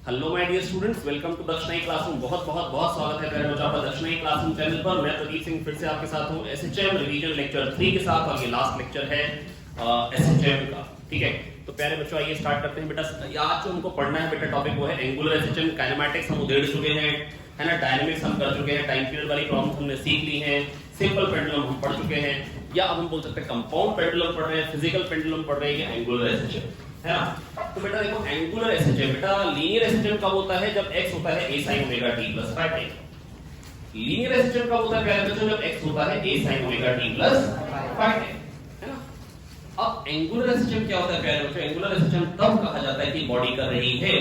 Hello my dear students, welcome to Dakshinai classroom. बहुत बहुत बहुत स्वागत है प्यारे बच्चों आपका दक्षिणाई क्लासरूम चैनल पर। मैं प्रदीप सिंह फिर से आपके साथ हूं एसएचएम रिवीजन लेक्चर 3 के साथ, और ये लास्ट लेक्चर है एसएचएम का। ठीक है, तो प्यारे बच्चों आइए स्टार्ट करते हैं। बेटा आज जो हमको पढ़ना है बेटा टॉपिक वो है एंगुलर एसएचएम। काइनेमैटिक्स हम उधेड़ चुके हैं, है ना, डायनामिक्स हम कर चुके हैं, टाइम पीरियड वाली प्रॉब्लम हमने सीख ली है, सिंपल पेंडुलम हम पढ़ चुके हैं, या अब हम बोल सकते हैं कंपाउंड पेंडुलम पढ़ रहे हैं, फिजिकल पेंडुलम पढ़ रहे हैं, या एंगुलर एसएचएम, है ना। तो बेटा देखो एंगुलर एसएचएम, बेटा लीनियर एसएचएम कब होता है? जब x होता है a sin omega t plus phi time. Linear SHM कब होता है प्यारे बच्चों? जब x होता है a sin omega t plus phi time, है ना। अब एंगुलर एसएचएम क्या होता है प्यारे बच्चों? एंगुलर एसएचएम तब कहा जाता है कि बॉडी कर रही है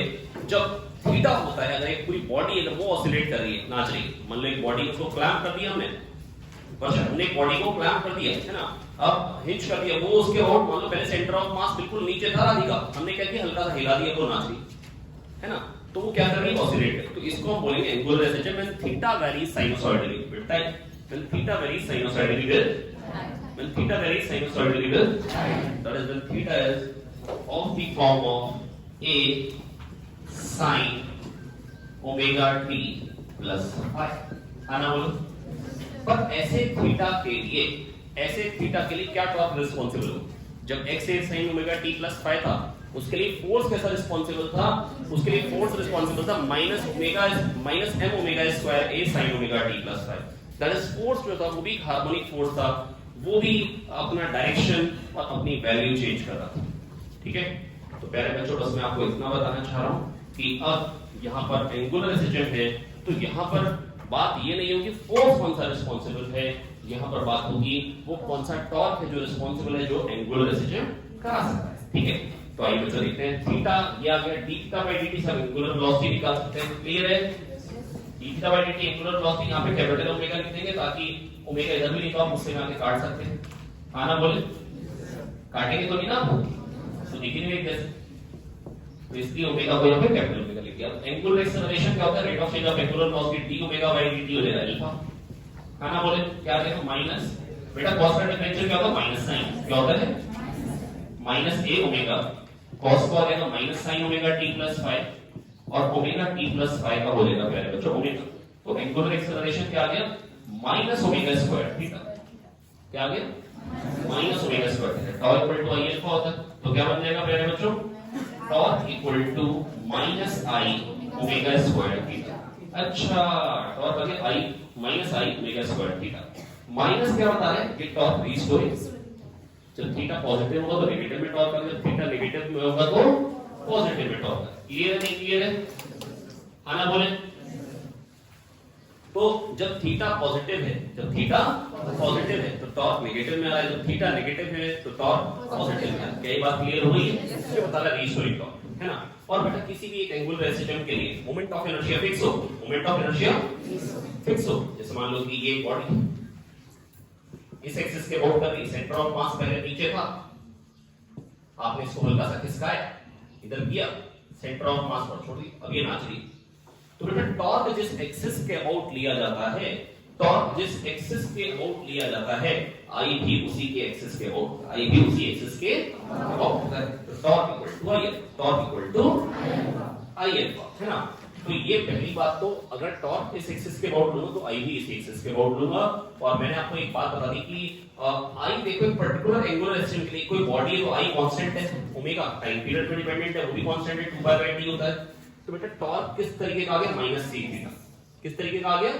जब थीटा होता है, अगर एक पूरी बॉडी अगर वो ऑसिलेट कर रही है, नाच रही है, मान लो एक बॉडी को क्लैंप कर दिया हमने एक बॉडी को क्लैंप कर दिया, है ना, अब हिंज कर दिया, वो उसके और मान लो पहले सेंटर ऑफ मास बिल्कुल नीचे था राधिका, हमने क्या किया, हल्का सा हिला दिया, वो नाच रही है ना, तो वो क्या कर रही है, ऑसिलेट। तो इसको हम बोलेंगे angular SHM when theta varies sinusoidally. बेटा when theta varies sinusoidally with that is when theta is of the form of a sin omega t plus phi, आना बोलो। पर ऐसे थीटा के लिए क्या टॉर्क रिस्पांसिबल हो? जब x a sin omega t plus phi था, उसके लिए फोर्स कैसा रिस्पांसिबल था? उसके लिए फोर्स रिस्पांसिबल था minus m omega square a sin omega t plus phi. That is force जो था वो भी हार्मोनिक फोर्स था, वो भी अपना डायरेक्शन और अपनी वैल्यू चेंज कर रहा था। ठीक है, तो प्यारे बच्चों बस मैं आपको इतना बताना चाह रहा हूं कि अब यहाँ पर एंगुलर एसएचएम है, तो यहाँ पर बात ये नहीं होगी फोर्स कौन सा रिस्पांसिबल है, यहाँ पर बात होगी वो कौन सा टॉर्क है जो रिस्पांसिबल है, जो एंगुलर एसएचएम करा सकता है। ठीक है, तो आइए बच्चों देखते हैं। थीटा ये आ गया, d थीटा बाय dt सब एंगुलर वेलोसिटी निकाल सकते हैं। क्लियर है? d theta by dt angular velocity, यहाँ पे कैपिटल ओमेगा लिख देंगे ताकि ओमेगा इधर भी नहीं तो आप मुझसे आके काट सकते हैं। आना बोले, काटेंगे तो नहीं ना, तो दिखेंगे एक जैसे, तो इसलिए ओमेगा को यहाँ पे कैपिटल ओमेगा लिख दिया। एंगुलर एक्सेलरेशन क्या होता है? Rate of change of angular velocity d omega by dt हो जाएगा अल्फा। आना बोले, क्या आ जाएगा? माइनस, बेटा cos का डिफरेंशियल क्या होता है? माइनस साइन, क्या होता है? माइनस a ओमेगा, cos को आ जाएगा minus sine omega t plus phi, और ओमेगा t प्लस फाई का हो जाएगा प्यारे बच्चों ओमेगा। तो एंगुलर एक्सेलरेशन क्या आ गया? Minus omega square theta. क्या आ गया? Minus omega square theta. Torque equal to I alpha होता है, तो क्या बन जाएगा प्यारे बच्चों? Torque equal to minus I omega square theta. अच्छा, टॉर्क आ गया I minus I omega square theta. Minus क्या बता रहे हैं कि टॉर्क रीस्टोर, जब थीटा पॉजिटिव होगा तो नेगेटिव में टॉर्क आएगा, जब थीटा नेगेटिव में होगा तो पॉजिटिव में टॉर्क आएगा। क्लियर है? नहीं क्लियर है? आना बोले। तो जब थीटा पॉजिटिव है तो टॉर्क नेगेटिव में आ रहा है, जब थीटा नेगेटिव है तो टॉर्क पॉजिटिव में आ रहा है। क्या ये बात क्लियर हो गई है? ये बता रहा है रीस्टोरिंग टॉर्क, है ना। और बेटा किसी भी एक एंगुलर एसएचएम के लिए मोमेंट ऑफ इनर्शिया फिक्स हो, जैसे मान लो कि ये बॉडी इस एक्सिस के अबाउट कर रही, सेंटर ऑफ मास पहले नीचे था, आपने इसको हल्का सा खिसकाया, इधर किया, सेंटर ऑफ मास पर छोड़ दी, अब ये नाच रही। तो बेटा टॉर्क जिस एक्सिस के अबाउट लिया जाता है, आई भी उसी के एक्सिस के about, torque equal to I alpha, है ना। तो ये पहली बात। तो अगर टॉर्क इस एक्सिस के अबाउट लूंगा तो आई भी इस एक्सिस के अबाउट लूंगा। और मैंने आपको एक बात बता दी कि आई देखो एक पर्टिकुलर एंगुलर एसएचएम के लिए कोई बॉडी है तो आई कांस्टेंट है, ओमेगा टाइम पीरियड पे डिपेंडेंट है, वो भी कांस्टेंट है, 2/t होता है। तो बेटा टॉर्क किस तरीके का आ गया? Minus c theta. किस तरीके का आ गया?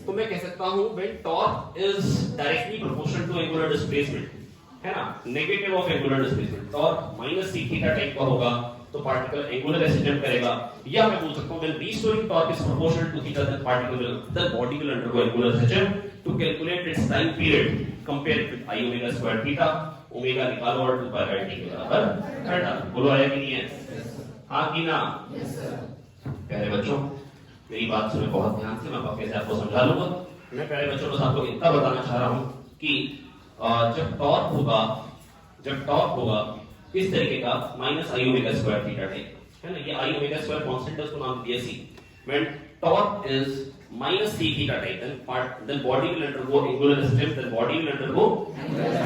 तो मैं कह सकता हूं when torque is directly proportional to angular displacement, है ना, negative of angular displacement, torque minus c theta type का होगा तो पार्टिकल एंगुलर एसएचएम करेगा। या मैं बोल सकता हूं when restoring torque is proportional to theta the body will undergo angular SHM to calculate its time period compare with I omega square theta. Omega निकालो और 2/t के बराबर कर डालो। बोलो आया कि नहीं है? हाँ कि ना? Yes sir. प्यारे बच्चों मेरी बात सुने बहुत ध्यान से, मैं वापस से आपको समझा लूंगा। मैं प्यारे बच्चों को आपको इतना बताना चाह रहा हूं कि जब टॉर्क होगा इस तरीके का minus I omega square theta type, है ना, ये आई ओमेगा स्क्वायर कांस्टेंट है, उसको नाम दिया c। When torque is minus c theta type, then body will undergo angular SHM, then body will undergo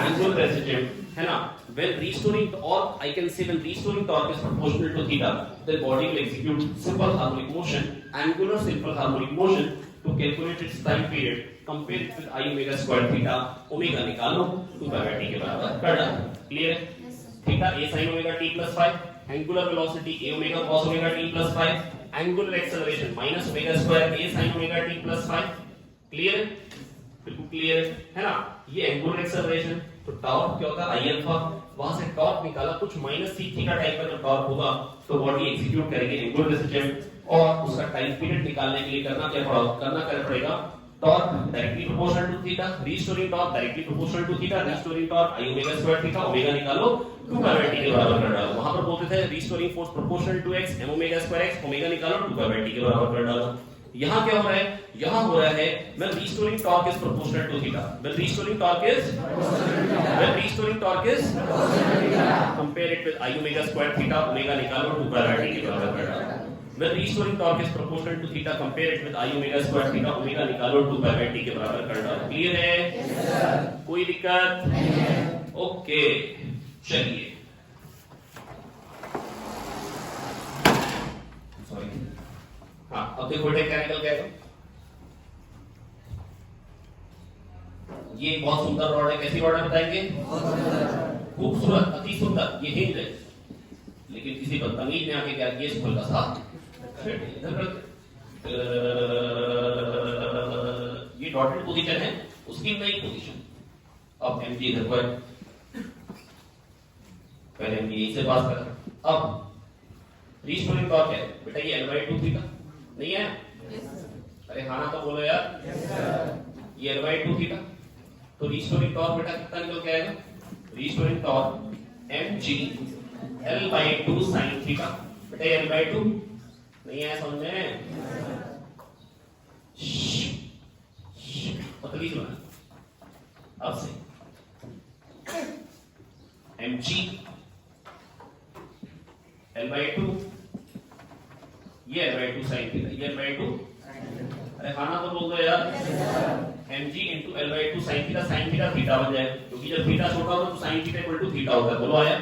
angular SHM है ना? When restoring, or I can say when restoring torque is proportional to theta, the body will execute simple harmonic motion, angular simple harmonic motion to calculate its time period. Compare it with I omega square theta. Omega निकालो 2 pi by t के बराबर कर डालो. Clear है? Theta a sin omega t plus 5, angular velocity a omega cos omega t plus 5, angular acceleration minus omega square a sin omega t plus 5. Clear है? बिल्कुल clear है ना? ये एंगुलर एक्सेलरेशन. तो टॉर्क क्या होगा? आई अल्फा. वहां से टॉर्क निकाला, कुछ माइनस सी थीटा टाइप का जब टॉर्क होगा तो बॉडी एग्जीक्यूट करेगी एंगुलर वेलोसिटी, और उसका टाइम पीरियड निकालने के लिए करना पड़ेगा torque directly proportional to theta, restoring torque directly proportional to theta, restoring torque I omega square theta, omega निकालो 2 पाई बाय t के बराबर कर डालो. वहां पर बोलते थे restoring force proportional to x, m omega square x, omega निकालो 2 पाई बाय t के बराबर कर डालो. यहाँ क्या हो रहा है? यहाँ हो रहा है when restoring torque is proportional to theta. When restoring torque is compare it with I omega square theta, omega निकालो 2 पाई बाय t के बराबर कर डालो. When restoring torque is proportional to theta, compare it with I omega square theta, omega निकालो 2 pi by t के बराबर कर डालो. क्लियर है? कोई दिक्कत नहीं? ओके, चलिए. हाँ, अब देखो क्या निकल गया. ये बहुत सुंदर रॉड है. कैसी रॉड है बताएंगे? खूबसूरत, अति सुंदर. ये हिंज है, लेकिन किसी बदतमीज ने आके क्या किया, इसको हल्का सा ये डॉटेड पोजीशन है, उसकी नई पोजीशन. अब एमजी इधर पर, पहले एमजी यहीं से पास करा. अब रीस्टोरिंग टॉर्क है बेटा, ये L/2 थीटा नहीं है? अरे हाँ ना तो बोलो यार. ये L/2 थीटा. तो रीस्टोरिंग टॉर्क बेटा कितना निकल के आएगा? Restoring torque mg L/2 sin theta. बेटा ये L/2 नहीं है, समझ में? पतली सुना. अब से mg L/2, ये L/2 sin थीटा, ये L/2. अरे खाना तो बोल दो यार. mg into L/2 sin theta. sin theta theta बन जाएगा, क्योंकि जब थीटा छोटा होता है तो sin theta equal to theta होता है. बोलो आया?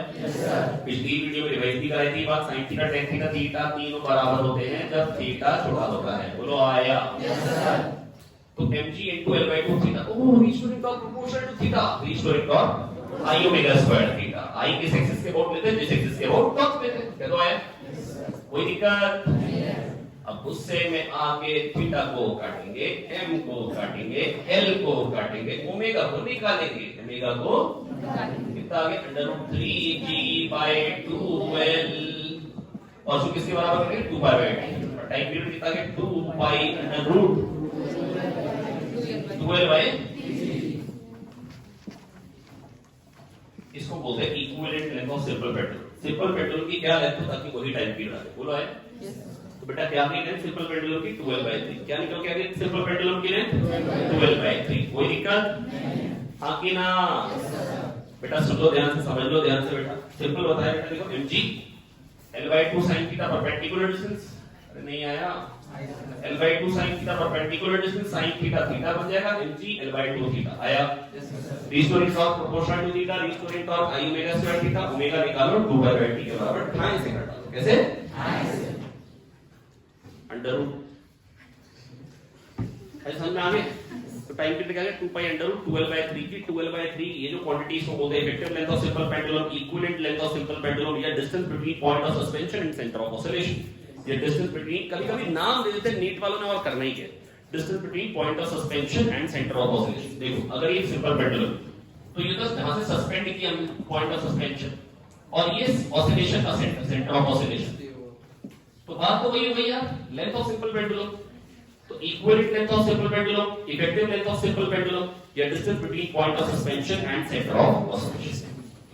पिछली वीडियो में रिवाइज भी कराई थी बात. sin theta tan theta theta तीनों बराबर होते हैं जब थीटा छोटा होता है. बोलो आया? तो mg into L/2 theta. Oh, restoring torque proportional to theta. Restoring torque I omega square theta. I किस एक्सिस के अबाउट लेते हैं? जिस एक्सिस के अबाउट टॉर्क लेते हैं. क्या तो आया? कोई दिक्कत? अब उससे में आके थीटा को काटेंगे, m को काटेंगे, l को काटेंगे, ओमेगा को निकालेंगे. ओमेगा को कितना आगे? √3g/2l. और जो किसके बराबर करेंगे? 2 pi by t. Time period कितना आगे? 2 पाई √2l बाय. इसको बोलते हैं equivalent length of simple pendulum. Simple pendulum की क्या लेंथ होता है? वही टाइम पीरियड है. बोलो है? तो बेटा क्या लेंथ सिंपल पेंडुलम की? 12/3. क्या निकल के आ गया सिंपल पेंडुलम की लेंथ? 12/3. कोई दिक्कत? हाँ कि ना? बेटा सुनो ध्यान से, समझ लो ध्यान से बेटा. सिंपल बताया बेटा. देखो mg L/2 sin theta perpendicular distance. अरे नहीं आया? L/2 sin theta perpendicular distance, sin theta theta बन जाएगा. mg L/2 थीटा आया. Restoring torque proportional to theta. Restoring torque I omega square theta. Omega निकालो 2 पाई बाय t के बराबर. ठाई से कर डालो. कैसे? Under root. ऐसा समझ में आ गया? तो टाइम पीरियड क्या है? 2 पाई अंडर रूट 12/3 की 12/3. ये जो क्वांटिटीज को बोलते हैं effective length of simple pendulum, equivalent length of simple pendulum, या distance between point of suspension and centre of oscillation. ये डिस्टेंस बिटवीन, कभी-कभी नाम दे देते हैं नीट वालों ने, और करना ही क्या? Distance between point of suspension and centre of oscillation. देखो अगर ये सिंपल पेंडुलम, तो ये तो यहां से सस्पेंड किया पॉइंट ऑफ सस्पेंशन, और ये ऑसिलेशन का सेंटर ऑफ ऑसिलेशन. तो बात तो वही हो गई यार, लेंथ ऑफ सिंपल पेंडुलम. तो equivalent length of simple pendulum, effective length of simple pendulum, या distance between point of suspension and centre of oscillation,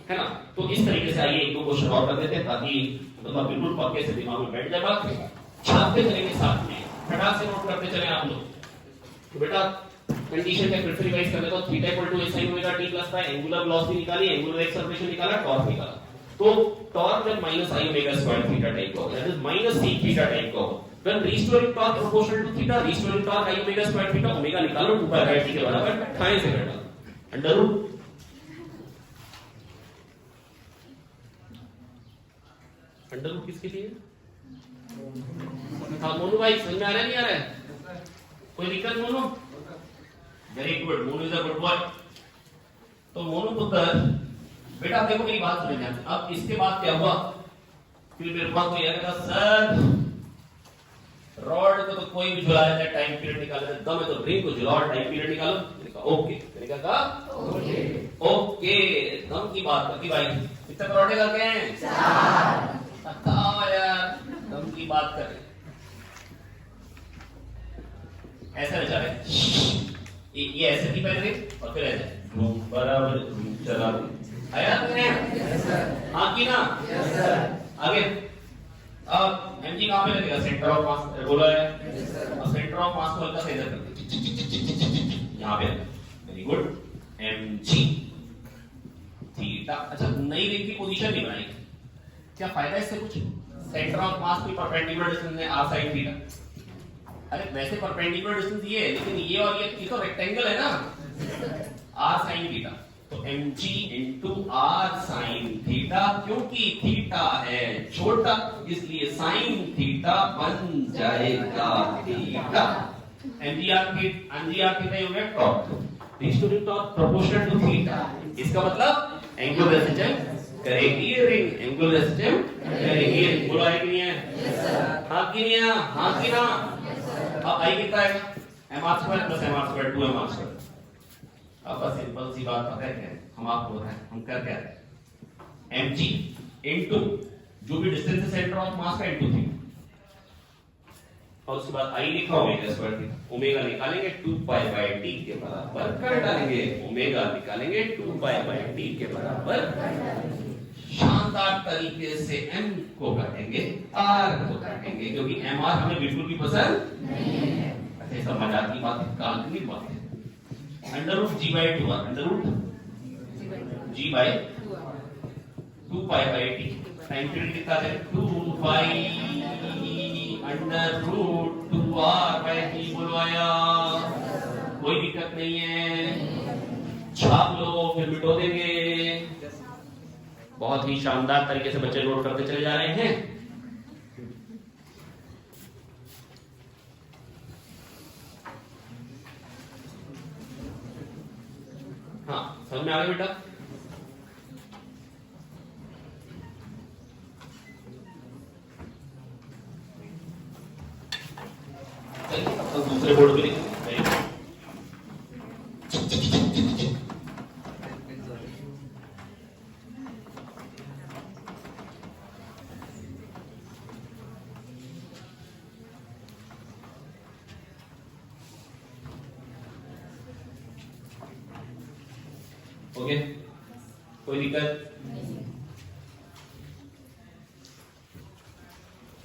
है ना? तो इस तरीके से आइए एक दो क्वेश्चन और कर देते हैं, ताकि मतलब बिल्कुल पक्के से दिमाग में बैठ जाए बात. छापते चलेंगे साथ में, फटाक से नोट करते चले आप लोग. तो बेटा कंडीशन का फिर से रिवाइज कर लेता हूं. Theta equal to sin omega t plus by angular velocity निकाली, एंगुलर एक्सेलरेशन निकाला, टॉर्क निकाला. तो टॉर्क जब minus I omega square theta type का होगा, that is minus c theta type का होगा. When restoring torque proportional to theta, restoring torque I omega square theta, omega निकालो 2 पाई बाय t के बराबर. ठाई से कर डालो अंडर रूट अंडर रूट किसके लिए? हाँ मोनू भाई, समझ में आ रहा है नहीं आ रहा है? कोई दिक्कत Monu? Very good, Monu is a good boy. तो मोनू पुत्र बेटा देखो मेरी बात सुन ध्यान से। अब इसके बाद क्या हुआ, फिर मेरे पास कोई आएगा सर रॉड को तो कोई भी झुला लेता है, टाइम पीरियड निकाल लेता है, दम है तो रिंग को झुलाओ और टाइम पीरियड निकालो। मैंने कहा ओके, मैंने कहा ओके। दम की बात करती भाई, कितने परोठे करके हैं? 4 यार, दम की बात कर रहे ऐसा बेचारे ये ऐसे नहीं पहन रहे और फिर ऐसे बराबर चला आया तुमने? हाँ की ना? आगे अब एमजी कहां पे लगेगा? सेंटर ऑफ मास बोला है। अब सेंटर ऑफ मास को हल्का सा इधर कर दो, यहां पे। Very good, MG theta. अच्छा नई रिंग की पोजीशन नहीं बनाई, क्या फायदा इससे कुछ? सेंटर ऑफ मास की परपेंडिकुलर डिस्टेंस है r sin थीटा। अरे वैसे परपेंडिकुलर डिस्टेंस ये है, लेकिन ये और ये तो रेक्टेंगल है ना, r sin थीटा। तो mg into r sin theta, क्योंकि थीटा है छोटा इसलिए sin थीटा बन जाएगा थीटा। mg r थीटा हो गया top, डिस्टोरिक top proportional to theta. इसका मतलब एंगुलर रेसिस्टेंस करेगी रिंग, एंगुलर रेसिस्टेंस करेगी। बोलो है कि नहीं है? हाँ कि नहीं है? हाँ कि ना? अब आई कितना आएगा? mr² plus mr² 2mr²। अब बस सिंपल सी बात पता है क्या है? हम आपको बताएं हम कर क्या रहे हैं? mg इनटू जो भी डिस्टेंस है सेंटर ऑफ मास का इनटू थीटा, और उसके बाद आई लिखा ओमेगा स्क्वायर थीटा। ओमेगा निकालेंगे 2 पाई बाय t के बराबर कर डालेंगे, ओमेगा निकालेंगे 2 पाई बाय t के बराबर। शानदार तरीके से m को काटेंगे, r को काटेंगे, क्योंकि mr हमें बिल्कुल भी पसंद नहीं है। अच्छा सब मजाक की बात है, काल्पनिक बात है। Under root g by 2, under root g by 2 pi by t। Time period कितना है? 2 pi under root 2r by t। बोलो आया? कोई दिक्कत नहीं है, छाप लो फिर मिटो देंगे। बहुत ही शानदार तरीके से बच्चे नोट करते चले जा रहे हैं। हाँ समझ में आ गया बेटा? तो दूसरे बोर्ड पे लिखेंगे। ओके, कोई दिक्कत?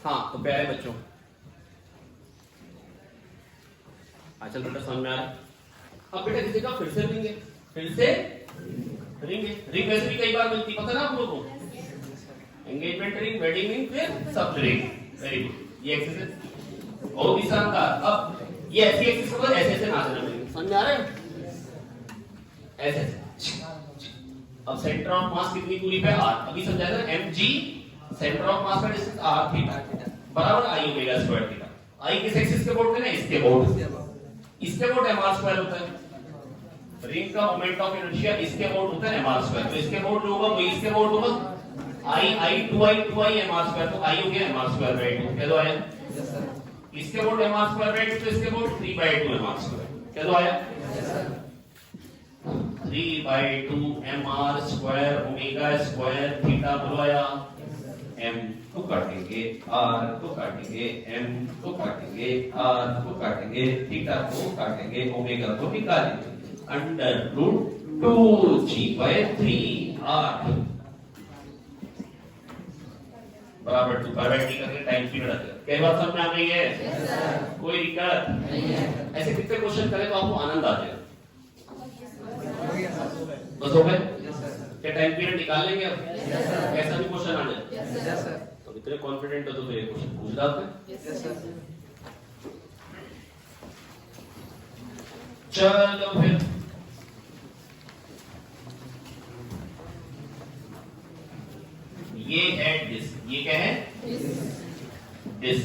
हाँ तो प्यारे बच्चों, अच्छा बेटा समझ में आ रहा? अब बेटा किसी का फिर से रिंग है, फिर से रिंग है। रिंग वैसे भी कई बार मिलती, पता ना आप लोगों को? एंगेजमेंट रिंग, वेडिंग रिंग, फिर सब रिंग। वेरी गुड, ये एक्सेस है बहुत ही शानदार। अब ये ऐसी एक्सेस को ऐसे ऐसे नाचना पड़ेगा, समझ में आ रहा है? ऐसे ऐसे। अब सेंटर ऑफ मास कितनी दूरी पे? r। अभी समझा था mg सेंटर ऑफ मास का डिस्टेंस r थीटा बराबर i omega square theta. i किस एक्सिस के बोर्ड पे ना? इसके बोर्ड। इसके बोर्ड mr स्क्वायर होता है। रिंग का मोमेंट ऑफ इनर्शिया इसके बोर्ड होता है mr स्क्वायर। तो इसके बोर्ड जो होगा वही इसके बोर्ड होगा। i 2i mr स्क्वायर, तो i हो गया mr स्क्वायर बाय 2। क्या तो आया? इसके बोर्ड mr स्क्वायर बाय 2, तो इसके बोर्ड 3/2 mr स्क्वायर। क्या तो आया? 3/2 mr square omega square theta. बोलो आया? m को काटेंगे, r को काटेंगे, m को काटेंगे, r को काटेंगे, थीटा को काटेंगे, ओमेगा को निकालेंगे। Under root 2g by 3r बराबर 2 पाई बाय t करके टाइम पीरियड आता है। कई बार समझ में आ गई है? कोई दिक्कत नहीं है। ऐसे कितने क्वेश्चन करें तो आपको आनंद आ जाएगा। बस हो गए? क्या टाइम पीरियड निकाल लेंगे अब? कैसा भी क्वेश्चन आ जाए? तो इतने कॉन्फिडेंट हो तो फिर क्वेश्चन पूछ डालते हैं। चलो फिर ये है डिस्क, ये क्या है? दिस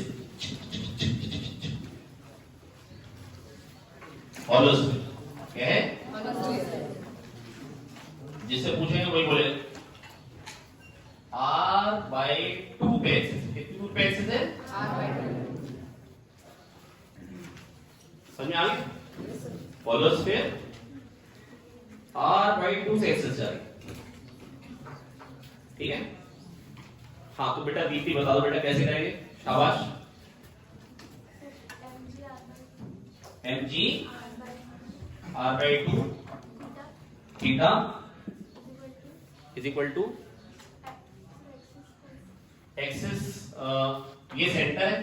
हॉलो स्फीयर क्या है? जिससे पूछेंगे वही बोले r/2 पे एक्सिस, कितनी दूर पे एक्सिस है? समझ आ गई? हॉलो स्फीयर r/2 से एक्सिस जा रही, ठीक है? हाँ तो बेटा वीपी बता दो बेटा कैसे करेंगे? शाबाश। mg r/2 थीटा इज इक्वल टू एक्सिस, ये सेंटर है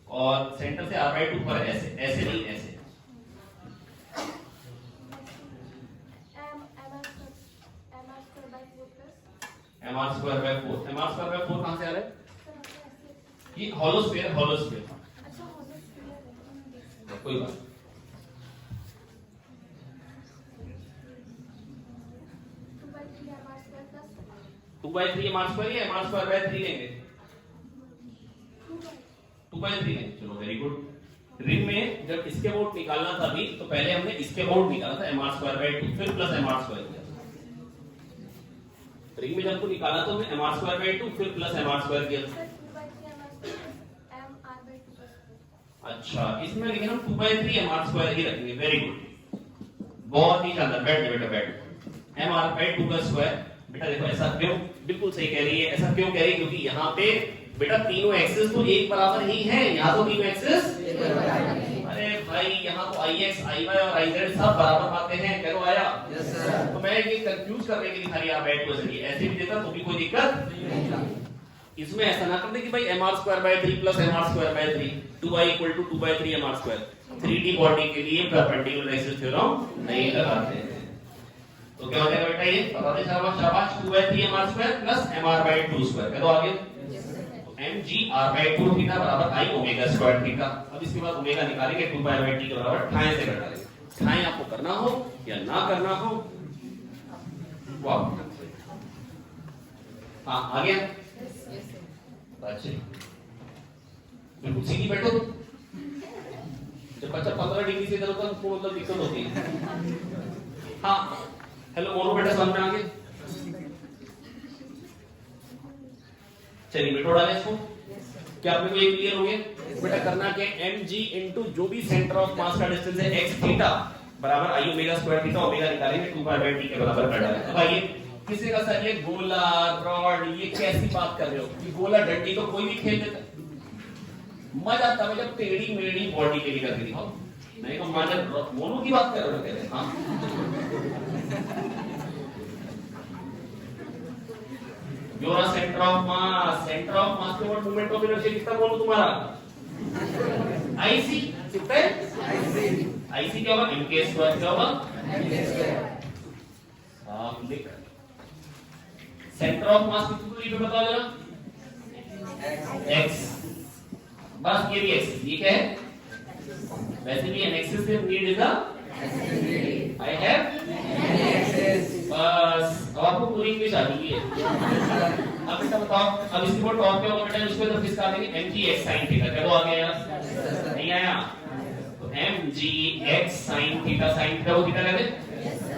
और सेंटर से r/2 पर ऐसे ऐसे नहीं ऐसे mr² by 4 कहां से आ रहा है? ये हॉलो स्फीयर कोई बात 2/3 mr² या mr² by 3 लेंगे? 2/3 लेंगे, चलो वेरी गुड। रिंग में जब इसके वोट निकालना था अभी तो पहले हमने इसके वोट निकाला था mr² by 2 फिर प्लस mr² किया। रिंग में जब को निकाला तो हमने mr² by 2 फिर प्लस mr² किया। अच्छा इसमें लेकिन हम 2/3 mr² ही रखेंगे, वेरी गुड, बहुत ही शानदार। बैठ जाओ बेटा बैठ। mr/2 का स्क्वायर, बेटा देखो ऐसा क्यों, बिल्कुल सही कह रही है, ऐसा क्यों कह रही है क्योंकि यहाँ पे बेटा तीनों एक्सिस तो एक बराबर ही है, यहाँ तो तीनों एक्सिस अरे भाई यहाँ तो ix, iy और iz सब बराबर आते हैं, कह लो आया? Yes sir. तो मैं ये कंफ्यूज करने के लिए खाली r/2 ऐसे भी देता तो भी कोई दिक्कत नहीं। इसमें ऐसा ना कर दे कि भाई mr² by 3 plus mr² by 3 2y equal to 2/3 mr²। 3D body के लिए परपेंडिकुलर एक्सिस थ्योरम नहीं लगाते हैं। तो क्या हो जाएगा बेटा ये बता दे शाबाश शाबाश 2/3 mr² plus mr/2 स्क्वायर कह दो आगे। mg r/2 थीटा बराबर i ओमेगा स्क्वायर थीटा। अब इसके बाद ओमेगा निकालेंगे 2π/t के बराबर ठाए से घटा लेंगे। ठाए आपको करना हो या ना करना हो वाह हाँ आ गया अच्छा बिल्कुल सीधी बैठो। जब बच्चा 15 डिग्री से इधर होता है तो मतलब दिक्कत होती है। हाँ हेलो मोनो बेटा समझ में आ गया? चलिए बेटो डालें इसको। क्या आपने को ये क्लियर हो गया? बेटा करना क्या mg इनटू जो भी सेंटर ऑफ मास का डिस्टेंस है x थीटा बराबर i omega square theta, omega निकालेंगे 2π/t के बराबर कर डालेंगे। अब आइए किसी का सर ये गोला रॉड ये कैसी बात कर रहे हो कि गोला डंडी तो कोई भी खेल लेता, मजा आता है जब टेढ़ी मेढ़ी बॉडी के लिए करके दिखाओ। नहीं तो मजा मोनो की बात कर रहे हो कहते हैं हाँ योर सेंटर ऑफ मास के ऊपर मोमेंट ऑफ इनर्शिया कितना बोलूं तुम्हारा आईसी कितना है आईसी क्या होगा mk स्क्वायर क्या होगा साफ लिख। सेंटर ऑफ मास कितनी दूरी पे बताओ जरा x, बस ये भी x, ये क्या है वैसे भी an axis से नीड इज I have बस अब आपको पूरी इंग्लिश आ गई है। अब बेटा बताओ अब इसके ऊपर टॉप पे होगा बेटा उसको तो किसका देंगे mg x sin थीटा क्या तो आ गया नहीं आया तो mg x sin थीटा वो थीटा कहते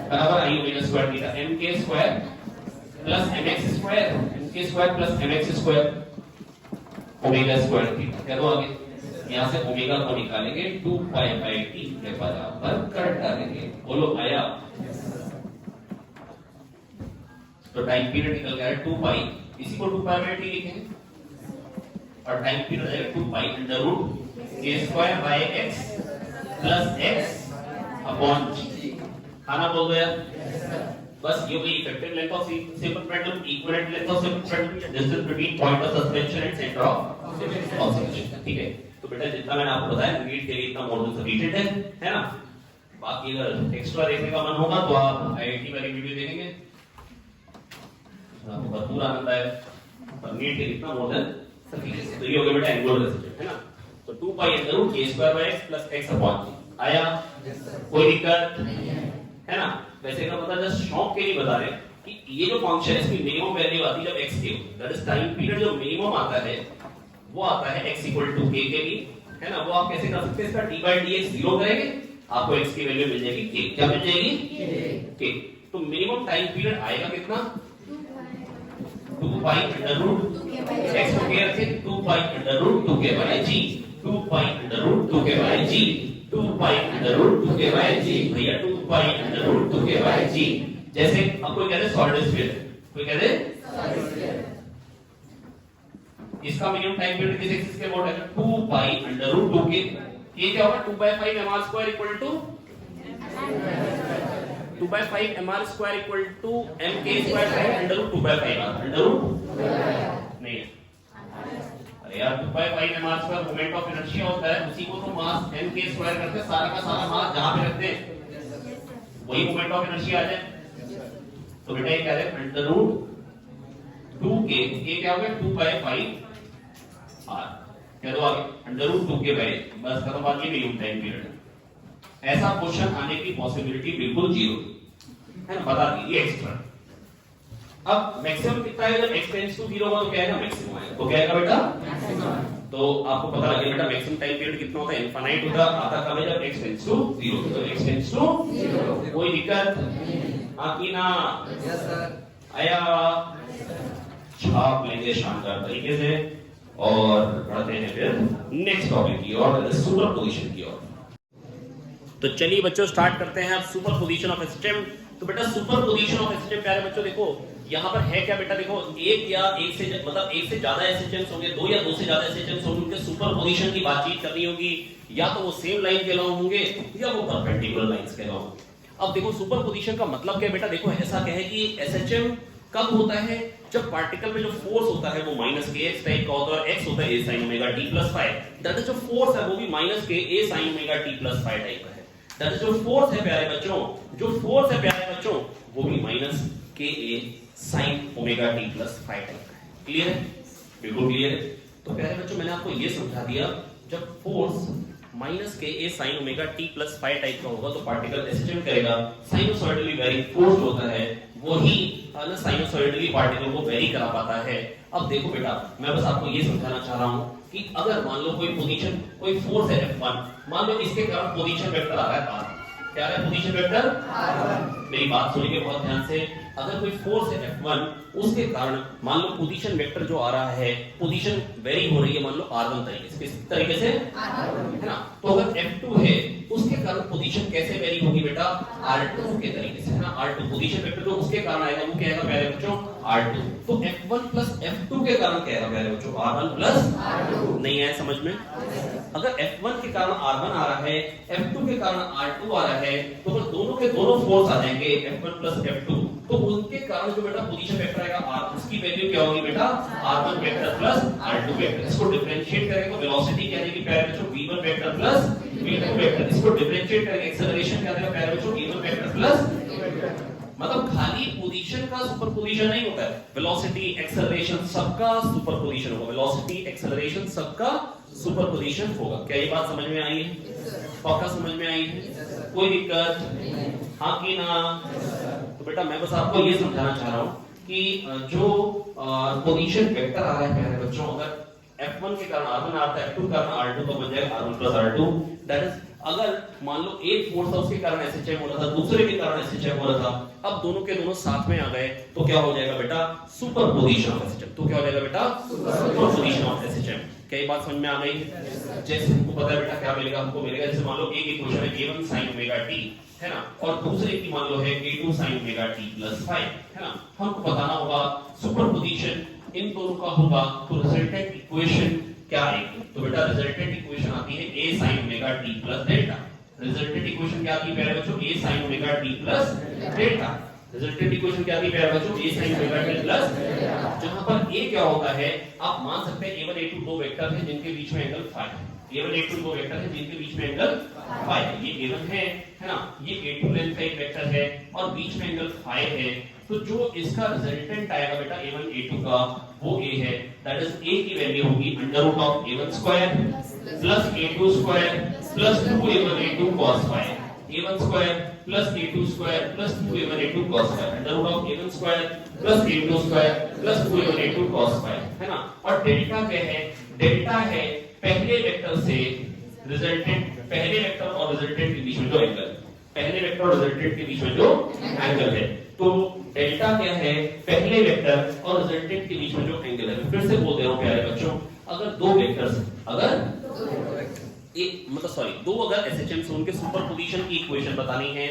बराबर i omega square theta mk square plus mx square mk square plus mx square omega square theta क्या तो आगे यहाँ से ओमेगा को निकालेंगे 2π/t के बराबर कर डालेंगे। बोलो आया? तो टाइम पीरियड निकल गया है 2π, इसी को 2π/t लिखेंगे और टाइम पीरियड है 2π √k² x plus x upon g। खाना बोल दो यार बस ये वही effective length of simple pendulum equivalent length of simple pendulum distance between point of suspension and centre of observation. ठीक है तो बेटा जितना मैंने आपको बताया नीट के लिए इतना मॉडल सफिशिएंट है ना। बाकी अगर एक्स्ट्रा देखने का मन होगा तो आप आईआईटी वाली वीडियो देखेंगे आपको भरपूर आनंद आएगा, पर नीट के इतना मॉडल सफिशिएंट। तो ये हो गया बेटा एंगुलर रेसिप्रोसिटी है ना। तो 2π √k² x plus x upon g आया? कोई दिक्कत है ना। वैसे का पता जस्ट शौक के लिए बता रहे कि ये जो फंक्शन है इसकी मिनिमम वैल्यू आती है जब x के, दैट इज टाइम पीरियड जो मिनिमम आता है वो आता है x इक्वल टू k के लिए, है ना। वो आप कैसे कर सकते हैं, इसका d बाई dx 0 करेंगे, आपको x की वैल्यू मिल जाएगी k। क्या मिल जाएगी? k। तो मिनिमम टाइम पीरियड आएगा कितना? 2 पाई अंडर रूट x को k रखे 2 pi under root 2k by g, 2 pi under root 2k by g, 2 pi under root 2k by g, भैया 2 pi under root 2k by g। जैसे अब कोई कहते हैं सॉलिड स्फीयर, कोई कहते हैं इसका मिनिमम टाइम पीरियड किस एक्सिस के अबाउट है? 2 पाई अंडर रूट 2k। ये क्या होगा? 2/5 mr square equal to 2/5 mr square equal to mk square by under root 2/5 under root नहीं है। अरे यार 2/5 mr square moment of inertia होता है, उसी को तो मास mk स्क्वायर करते हैं, सारा का सारा मास जहां पे रखते हैं वही मोमेंट ऑफ इनर्शिया आ जाए। तो बेटा ये क्या है? अंडर रूट 2k, ये क्या हो गया? 2/5 r, क्या दो आगे अंडर रूट 2k बाय, बस खत्म बात। ये मिनिमम टाइम पीरियड। ऐसा क्वेश्चन आने की पॉसिबिलिटी बिल्कुल जीरो है ना, बता दीजिए एक्स्ट्रा। अब मैक्सिमम कितना है? जब x टेंड्स टू 0 होगा तो क्या है ना, मैक्सिमम आएगा। तो क्या आएगा बेटा? तो आपको पता लगे बेटा मैक्सिमम टाइम पीरियड कितना होता है? इनफाइनाइट होता है। आता कब है? जब x टेंड्स टू 0। तो x टेंड्स टू 0 कोई दिक्कत आकी ना? Yes sir. आया छाप लेंगे शानदार तरीके से और बढ़ते हैं फिर नेक्स्ट टॉपिक की और सुपरपोजिशन की ओर। तो चलिए बच्चों स्टार्ट करते हैं अब सुपरपोजिशन ऑफ सिस्टम। तो बेटा सुपरपोजिशन ऑफ सिस्टम प्यारे बच्चों देखो यहाँ पर है क्या बेटा? देखो एक या एक से मतलब एक से ज्यादा एसिस्टेंस होंगे, दो या दो से ज्यादा एसिस्टेंस होंगे, उनके सुपरपोजिशन की बातचीत करनी होगी। या तो वो सेम लाइन के अलाउ होंगे या वो परपेंडिकुलर लाइंस के अलाउ होंगे। अब देखो सुपरपोजिशन का मतलब क्या बेटा? देखो ऐसा क्या है कि एसएचएम कब होता है? जब पार्टिकल में जो फोर्स होता है वो माइनस के एक्स टाइप का होता है और एक्स होता है A sine omega T plus 5। That is जो फोर्स है वो भी माइनस के A sine omega T plus 5 type का है। दैट इज जो फोर्स है प्यारे बच्चों, जो फोर्स है प्यारे बच्चों वो भी माइनस के A sine omega T plus 5 type का है। क्लियर है? बिल्कुल क्लियर है। तो प्यारे बच्चों मैंने आपको ये समझा दिया, जब फोर्स माइनस के A sine omega T plus 5 type का होगा तो पार्टिकल एसिस्टेंट करेगा। साइनोसॉइडली वेरी फोर्स होता है, वही साइनोसॉइडली पार्टिकल को वेरी करा पाता है। अब देखो बेटा मैं बस आपको ये समझाना चाह रहा हूं कि अगर मान लो कोई पोजीशन, कोई फोर्स है F1, मान लो इसके कारण पोजीशन वेक्टर आ रहा है R। क्या है पोजीशन वेक्टर? R। मेरी बात सुनिए बहुत ध्यान से। अगर कोई फोर्स है F1, उसके कारण मान लो पोजीशन वेक्टर जो आ रहा है, पोजीशन वेरी हो रही है मान लो R1 तरीके से, किस तरीके से? R1 है ना। तो अगर F2 है उसके कारण पोजीशन कैसे वेरी होगी बेटा? R2 के तरीके से, है ना। R2 पोजीशन वेक्टर जो उसके कारण आएगा वो क्या आएगा प्यारे बच्चों? R2। तो F1 प्लस F2 के कारण क्या आएगा प्यारे बच्चों? R1 plus R2। नहीं आया समझ में? अगर F1 के कारण R1 आ रहा है, F2 के कारण R2 आ रहा है, तो अगर दोनों के दोनों फोर्स आ जाएंगे F1 प्लस F2, तो उनके कारण जो बेटा पोजीशन वेक्टर आएगा R, उसकी वैल्यू क्या होगी बेटा? R1 vector plus R2 vector. इसको डिफरेंशिएट करेंगे तो वेलोसिटी क्या आएगी प्यारे बच्चों? V1 vector plus V2 vector. इसको डिफरेंशिएट करेंगे एक्सेलरेशन क्या आएगा प्यारे बच्चों? V1 वेक्टर प्लस, मतलब खाली पोजीशन का सुपरपोजिशन नहीं होता है, वेलोसिटी एक्सेलरेशन सबका सुपरपोजिशन होगा। वेलोसिटी एक्सेलरेशन सबका सुपरपोजिशन होगा। क्या ये बात समझ में आई है? पक्का समझ में आई है? कोई दिक्कत? हाँ कि ना? तो बेटा मैं बस आपको ये समझाना चाह रहा हूँ कि जो पोजीशन वेक्टर आ रहा है प्यारे बच्चों, अगर F1 के कारण R1 आता है, F2 के कारण R2, तो बन जाएगा R1 plus R2। That is अगर मान लो एक फोर्स था उसके कारण एसएचएम हो रहा था, दूसरे के कारण एसएचएम हो रहा था, अब दोनों के दोनों साथ में आ गए तो क्या हो जाएगा बेटा? Superposition of SHM. तो क्या हो जाएगा बेटा? Superposition of SHM. क्या ये बात समझ में आ गई? जैसे हमको पता है बेटा क्या मिलेगा, हमको मिलेगा जैसे मान लो एक इक्वेशन है a1 sin ओमेगा t, है ना, और दूसरे की मान लो है a2 sin omega t plus 5, है ना। हमको बताना होगा सुपरपोजिशन इन दोनों का होगा, तो रिजल्टेंट इक्वेशन क्या आएगी? तो बेटा रिजल्टेंट इक्वेशन आती है a sin omega t plus delta. Resultant equation क्या आती है प्यारे बच्चों? a sin omega t plus delta. Resultant equation क्या आती है प्यारे बच्चों? a sin omega t plus, जहां पर a क्या होता है आप मान सकते हैं a1 a2 दो वेक्टर हैं जिनके बीच में एंगल फाइ है। a1 a2 दो वेक्टर हैं जिनके बीच में एंगल फाइ है। ये a1 है ना, ये a2 लेंथ का एक वेक्टर है और बीच में एंगल फाइ है। तो जो इसका रिजल्टेंट आएगा बेटा a1 a2 का वो a है। दैट इज a की वैल्यू होगी under root of a1 square plus a2 square plus 2a1 a2 cos phi. a1 square plus a2 square plus 2a1 a2 cos square, under root of a1 square plus a2 square plus 2a1 a2 cos square, है ना। और delta क्या है? Delta है पहले vector से resultant, पहले vector और रिजल्टेंट के बीच में जो एंगल, पहले वेक्टर और रिजल्टेंट के बीच में जो एंगल है। तो डेल्टा क्या है? पहले वेक्टर और रिजल्टेंट के बीच में जो एंगल है। फिर से बोल दे रहा हूं प्यारे बच्चों, अगर दो वेक्टर्स, अगर एक मतलब सॉरी, दो अगर एसएचएम्स उनके सुपरपोजिशन की इक्वेशन बतानी है,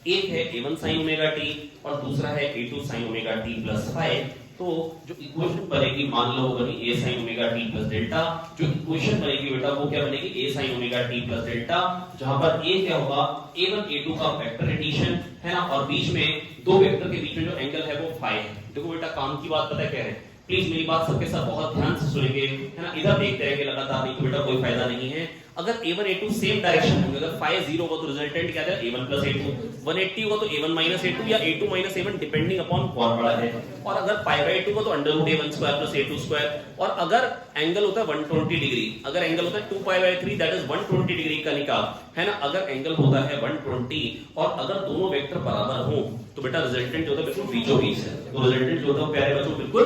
एक है a1 sin ओमेगा t और दूसरा है a2 sin omega t plus phi, तो जो इक्वेशन बनेगी मान लो बनी a sin omega t plus delta, जो इक्वेशन बनेगी बेटा वो क्या बनेगी? a sin omega t plus delta, जहां पर a क्या होगा? a1 a2 का वेक्टर एडिशन, है ना, और बीच में दो वेक्टर के बीच में जो एंगल है वो फाई है। देखो बेटा काम की बात पता है क्या है, प्लीज मेरी बात सबके साथ बहुत ध्यान से सुनेंगे, है ना, इधर देखते रहेंगे लगातार, नहीं तो बेटा कोई फायदा नहीं है। अगर a1 a2 सेम डायरेक्शन होंगे, अगर फाई 0 होगा तो रिजल्टेंट क्या है? a1 प्लस a2, 180 होगा तो a1 माइनस a2 या a2 minus a1 depending upon कौन बड़ा है। और अगर पाई बाय 2 होगा तो under root a1 square plus a2 square, और अगर एंगल होता है 120 डिग्री, अगर एंगल होता है 2 pi bye 3 that is 120 degree का निकाल, है ना, अगर एंगल होता है 120 और अगर दोनों वेक्टर बराबर हो तो बेटा रिजल्टेंट जो होता है बिल्कुल बीचों बीच है। तो रिजल्टेंट जो होता है प्यारे बच्चों बिल्कुल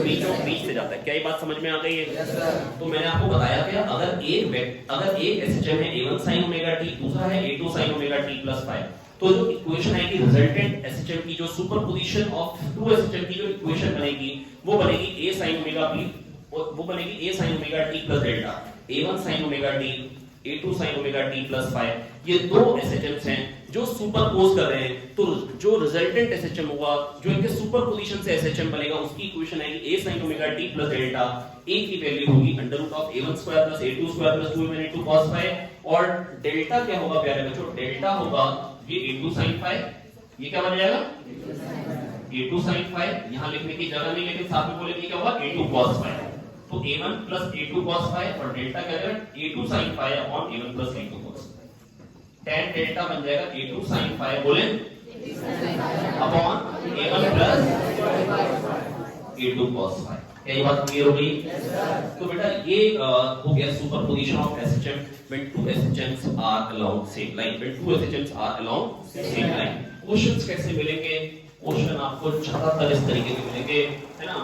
बीचों बीच से जाता है। क्या ये बात समझ में आ गई है? तो मैंने आपको बताया क्या, अगर एक एसएचएम है a1 sin ओमेगा t, दूसरा है a2 sin omega t plus phi, तो जो इक्वेशन आएगी रिजल्टेंट एसएचएम की, जो सुपरपोजिशन ऑफ टू एसएचएम की जो इक्वेशन बनेगी वो बनेगी a sin ओमेगा p, वो बनेगी a sin omega t plus delta, a1 sin omega t, a2 sin omega t plus phi. ये दो एसएचएम्स हैं जो सुपरपोज कर रहे हैं, तो जो रिजल्टेंट एसएचएम होगा, जो इनके सुपरपोजिशन से एसएचएम बनेगा, उसकी इक्वेशन आएगी a sin omega t plus delta, a की वैल्यू होगी under root of a1 square plus a2 square plus 2a1 a2 cos phi, और डेल्टा क्या होगा प्यारे बच्चों? डेल्टा होगा ये a2 sin फाई, ये क्या बन जाएगा? a2 sin फाई, यहां लिखने की जगह नहीं, लेकिन साथ में बोलेंगे क्या होगा? a2 cos phi. तो a1 plus a2 cos phi और डेल्टा क्या है? a2 sin phi upon a1 plus a2 cos, tan delta बन जाएगा a2 sin फाई बोले upon a1 plus a2 cos phi. क्या ये बात क्लियर हो गई? तो बेटा ये हो गया superposition of SHM when two SHMs are along same line, when two SHMs are along same line. Questions कैसे मिलेंगे? क्वेश्चन आपको ज्यादातर इस तरीके के मिलेंगे, है ना,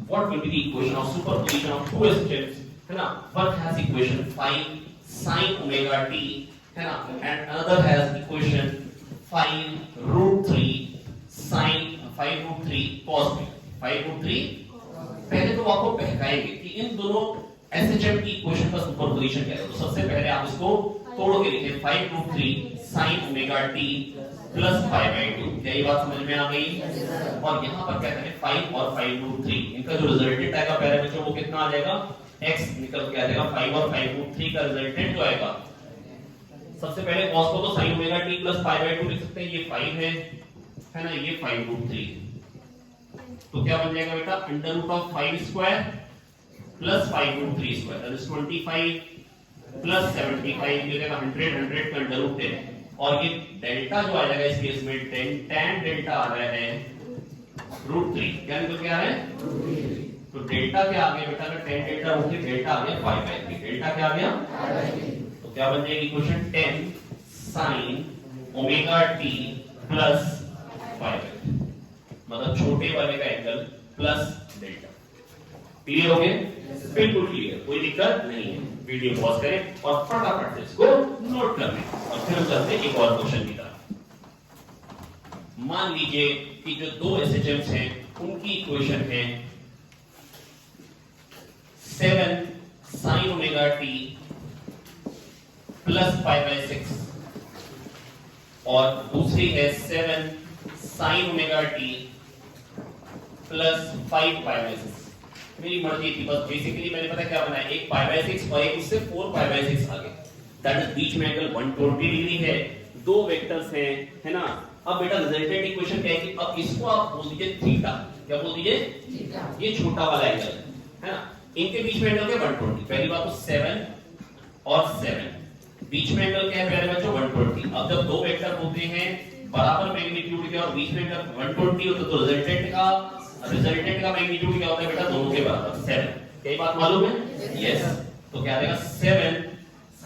what will be the equation of superposition of two SHMs, है ना, one has equation phi sin omega t, है ना, and another has equation 5 root 3 sin 5 root 3 cos 5 root 3। पहले तो आपको बहकाएंगे कि इन दोनों एसएचएम की इक्वेशन का सुपरपोजिशन क्या है। तो सबसे पहले आप इसको तोड़ के लिखें 5 root 3 sin omega t plus 5/2। क्या ये बात समझ में आ गई? और यहाँ पर क्या करें 5 और 5 रूट 3, इनका जो रिजल्टेंट आएगा प्यारे बच्चों वो कितना आ जाएगा? x निकल के आ जाएगा 5 और 5 रूट 3 का रिजल्टेंट जो आएगा, सबसे पहले cos को तो sin ओमेगा t प्लस 5/2 लिख सकते हैं, ये 5 है ना, ये 5 रूट 3, तो क्या बन जाएगा बेटा? Under root of 5 square plus 5 root 3 square, that is 25 plus 75, ये देगा 100 का अंडर रूट 10, और ये डेल्टा जो आ जाएगा इस केस में tan डेल्टा आ रहा है रूट 3, क्या निकल के आ रहा है? तो डेल्टा क्या आ गया बेटा? अगर tan डेल्टा रूट 3, डेल्टा आ गया 5/3, डेल्टा क्या आ गया? तो क्या बन जाएगी equation? 10 sin omega t plus 5/3, मतलब छोटे वाले का एंगल प्लस डेल्टा। क्लियर हो गया? बिल्कुल क्लियर, कोई दिक्कत नहीं है। वीडियो पॉज करें और फटाफट से इसको नोट कर लें, और फिर हम चलते हैं एक और क्वेश्चन की तरफ। मान लीजिए कि जो दो एसएचएम्स हैं उनकी इक्वेशन है 7 sin ओमेगा t प्लस 5/6 और दूसरी है 7 sin ओमेगा t प्लस 5/6। मेरी मर्जी थी, बस बेसिकली मैंने पता क्या बनाया, एक π/6 और एक उससे 4π/6 आगे, दैट इज बीच में एंगल 120 डिग्री है, दो वेक्टर्स हैं, है ना। अब बेटा रिजल्टेंट इक्वेशन क्या है कि अब इसको आप बोल दीजिए थीटा, क्या बोल दीजिए? ये छोटा वाला एंगल है ना, इनके बीच में एंगल क्या? 120। पहली बात तो 7 और 7 बीच में एंगल क्या है प्यारे बच्चों? 120। अब जब दो वेक्टर होते हैं बराबर मैग्नीट्यूड के और बीच में एंगल 120 होता है तो रिजल्टेंट का मैग्नीट्यूड क्या होता है बेटा? दोनों के बराबर 7। क्या बात मालूम है? यस। तो क्या आएगा? 7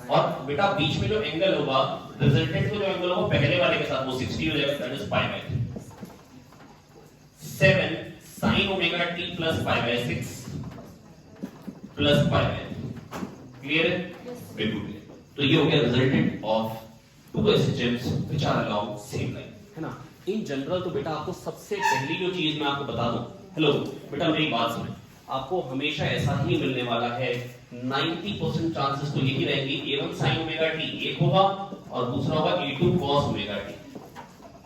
और बेटा बीच में जो एंगल होगा रिजल्टेंट में जो एंगल होगा पहले वाले के साथ वो 60 हो जाएगा, that is pi by 7 sin omega t plus pi by 6 plus pi by, clear है? बिल्कुल क्लियर। तो ये हो गया resultant of two SHMs which are along same line, है ना? इन जनरल तो बेटा आपको सबसे पहली जो चीज मैं आपको बता दूं, हेलो बेटा मेरी बात सुनो, आपको हमेशा ऐसा ही मिलने वाला है, 90% चांसेस तो यही रहेंगी, a1 sin ओमेगा t एक होगा और दूसरा होगा a2 cos omega t।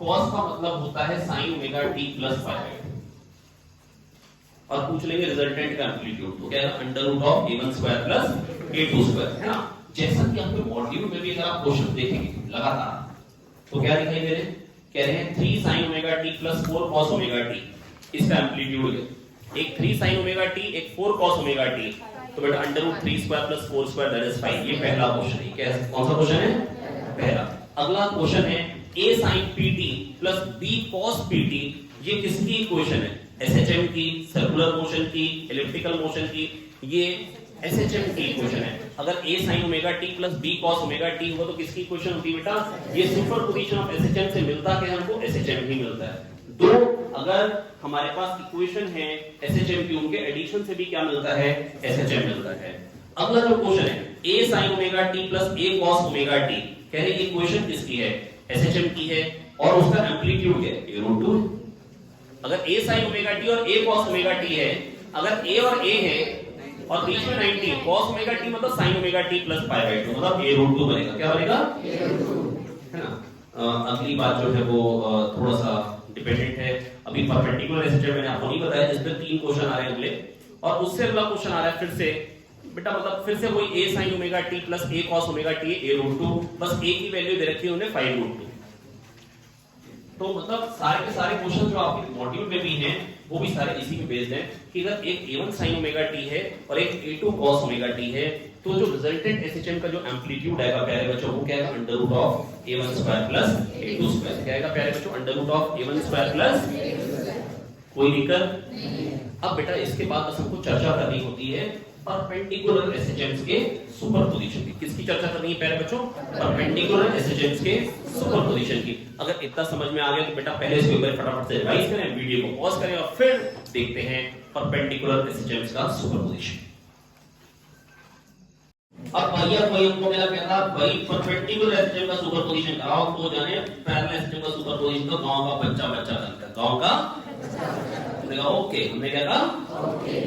cos का मतलब होता है sin omega t plus pi by 2, और पूछ लेंगे रिजल्टेंट का एम्पलीट्यूड, तो क्या है under root of a1 square plus a2 square, है ना? जैसा कि आपके मॉड्यूल में भी अगर आप क्वेश्चन देखेंगे लगातार, तो क्या दिखाई दे रहे हैं? कह रहे हैं 3 sin omega t plus 4 cos omega t, इसका एम्पलीट्यूड है, एक 3 sin ओमेगा t एक 4 cos ओमेगा t, तो बेटा under root 3 square plus 4 square that is 5। ये पहला क्वेश्चन है, क्या कौन सा क्वेश्चन है? पहला। अगला क्वेश्चन है a sin pt plus b cos pt, ये किसकी इक्वेशन है? SHM की, सर्कुलर मोशन की, एलिप्टिकल मोशन की, ये SHM की इक्वेशन है। अगर a sin omega t plus b cos omega t हुआ तो किसकी इक्वेशन होती है बेटा? ये सुपरपोजिशन ऑफ SHM से मिलता है हमको, SHM ही मिलता है। दो अगर हमारे पास इक्वेशन है SHM की, उनके एडिशन से भी क्या मिलता है? SHM मिलता है। अगला जो क्वेश्चन है a sin omega t plus a cos omega t, कह रहे हैं इक्वेशन किसकी है? SHM की है, और उसका एम्पलीट्यूड क्या है? a root 2। अगर a sin ओमेगा t और a cos ओमेगा t है, अगर a और a है और बीच में 90, cos ओमेगा t मतलब sin omega t plus pi by 2, मतलब a रूट 2 बनेगा। क्या बनेगा? a रूट 2, है ना? अगली बात जो है वो थोड़ा सा डिपेंडेंट है, अभी परपेंडिकुलर SHM मैंने आपको नहीं बताया, जिसमें 3 क्वेश्चन आ रहे हैं अगले, और उससे अगला क्वेश्चन आ रहा है फिर से बेटा, मतलब फिर से वही a sin omega t plus a cos omega t, a root 2, बस a की वैल्यू दे रखी है उन्होंने 5 रूट 2। तो मतलब सारे के सारे क्वेश्चन जो आपके मॉड्यूल में भी हैं वो भी सारे इसी पे बेस्ड हैं कि अगर एक a1 sin ओमेगा t है और एक a2 cos ओमेगा t है, तो जो रिजल्टेंट SHM का जो एम्पलीट्यूड आएगा प्यारे बच्चों, वो क्या आएगा? Under root of a1 square plus a2 square. क्या आएगा प्यारे बच्चों? Under root of a1 square plus. कोई दिक्कत? अब बेटा इसके बाद बस हमको चर्चा करनी होती है परपेंडिकुलर SHMs के सुपरपोजिशन की। किसकी चर्चा करनी है प्यारे बच्चों? परपेंडिकुलर SHMs के सुपरपोजिशन की। अगर इतना समझ में आ गया तो बेटा पहले इसके ऊपर फटाफट से रिवाइज करें, वीडियो को पॉज करें और फिर देखते हैं परपेंडिकुलर SHMs का सुपरपोजिशन। अब भैया कोई हमको मेरा कहता भाई परपेंडिकुलर SHM का सुपरपोजिशन कराओ, तो जाने पैरेलल SHM का सुपरपोजिशन तो गांव का बच्चा बनता है, गांव का बच्चा। ओके, हमने क्या कहा? ओके।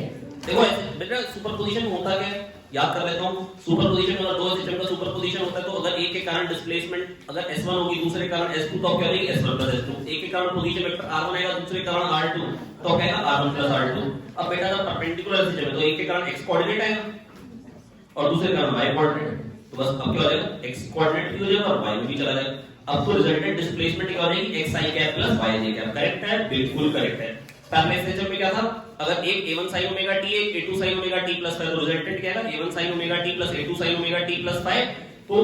देखो बेटा सुपरपोजिशन होता क्या है, याद कर लेता हूं। सुपरपोजिशन में अगर दो SHM का सुपरपोजिशन होता है तो अगर एक के कारण डिस्प्लेसमेंट अगर S1 होगी, दूसरे कारण S2, तो क्या होगी? S1 plus S2। एक के कारण पोजीशन वेक्टर R1 आएगा, दूसरे कारण R2, तो क्या आएगा? R1 plus R2। अब बेटा अगर परपेंडिकुलर SHM है तो एक के कारण x कोऑर्डिनेट आएगा और दूसरे कारण y कोऑर्डिनेट, तो बस अब क्या हो जाएगा? x कोऑर्डिनेट भी हो जाएगा और y में भी चला जाएगा। अब तो रिजल्टेंट डिस्प्लेसमेंट क्या हो जाएगी? xi cap plus yj cap. Correct है? बिल्कुल करेक्ट है। पैरेलल SHM में क्या था? अगर एक a1 sin ओमेगा t एक a2 sin omega t plus 5, तो रिजल्टेंट क्या है? a1 sin omega t plus a2 sin omega t plus 5। तो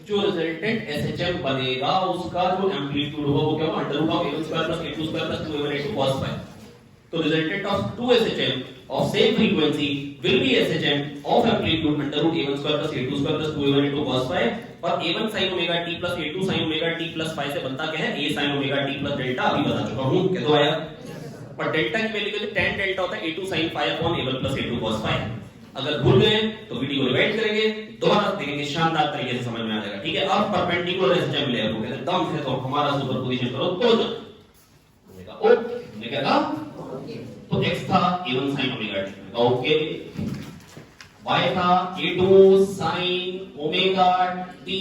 जो रिजल्टेंट SHM बनेगा उसका जो एम्पलीट्यूड होगा वो क्या होगा? Under root of a1 square plus a2 square plus 2a1 a2 cos 5। तो resultant of two SHM of same frequency will be SHM of amplitude under root a1 square plus a2 square plus 2a1 a2 cos 5, और a1 sin omega t plus a2 sin omega t plus 5 से बनता क्या है? a sin omega t plus delta. अभी बता चुका हूं, क्या तो आया? पर डेल्टा की वैल्यू के लिए tan डेल्टा होता है a2 sin phi upon a1 plus a2 cos 5। अगर भूल गए तो वीडियो को रिवाइंड करेंगे, दोबारा देखेंगे, शानदार तरीके से समझ में आ जाएगा। ठीक है, अब परपेंडिकुलर SHM ले आपको कहते हैं दम है तो हमारा सुपरपोजिशन करो तो ओके, हमने क्या कहा? तो x था a1 sin omega t, okay, y था a2 sin omega t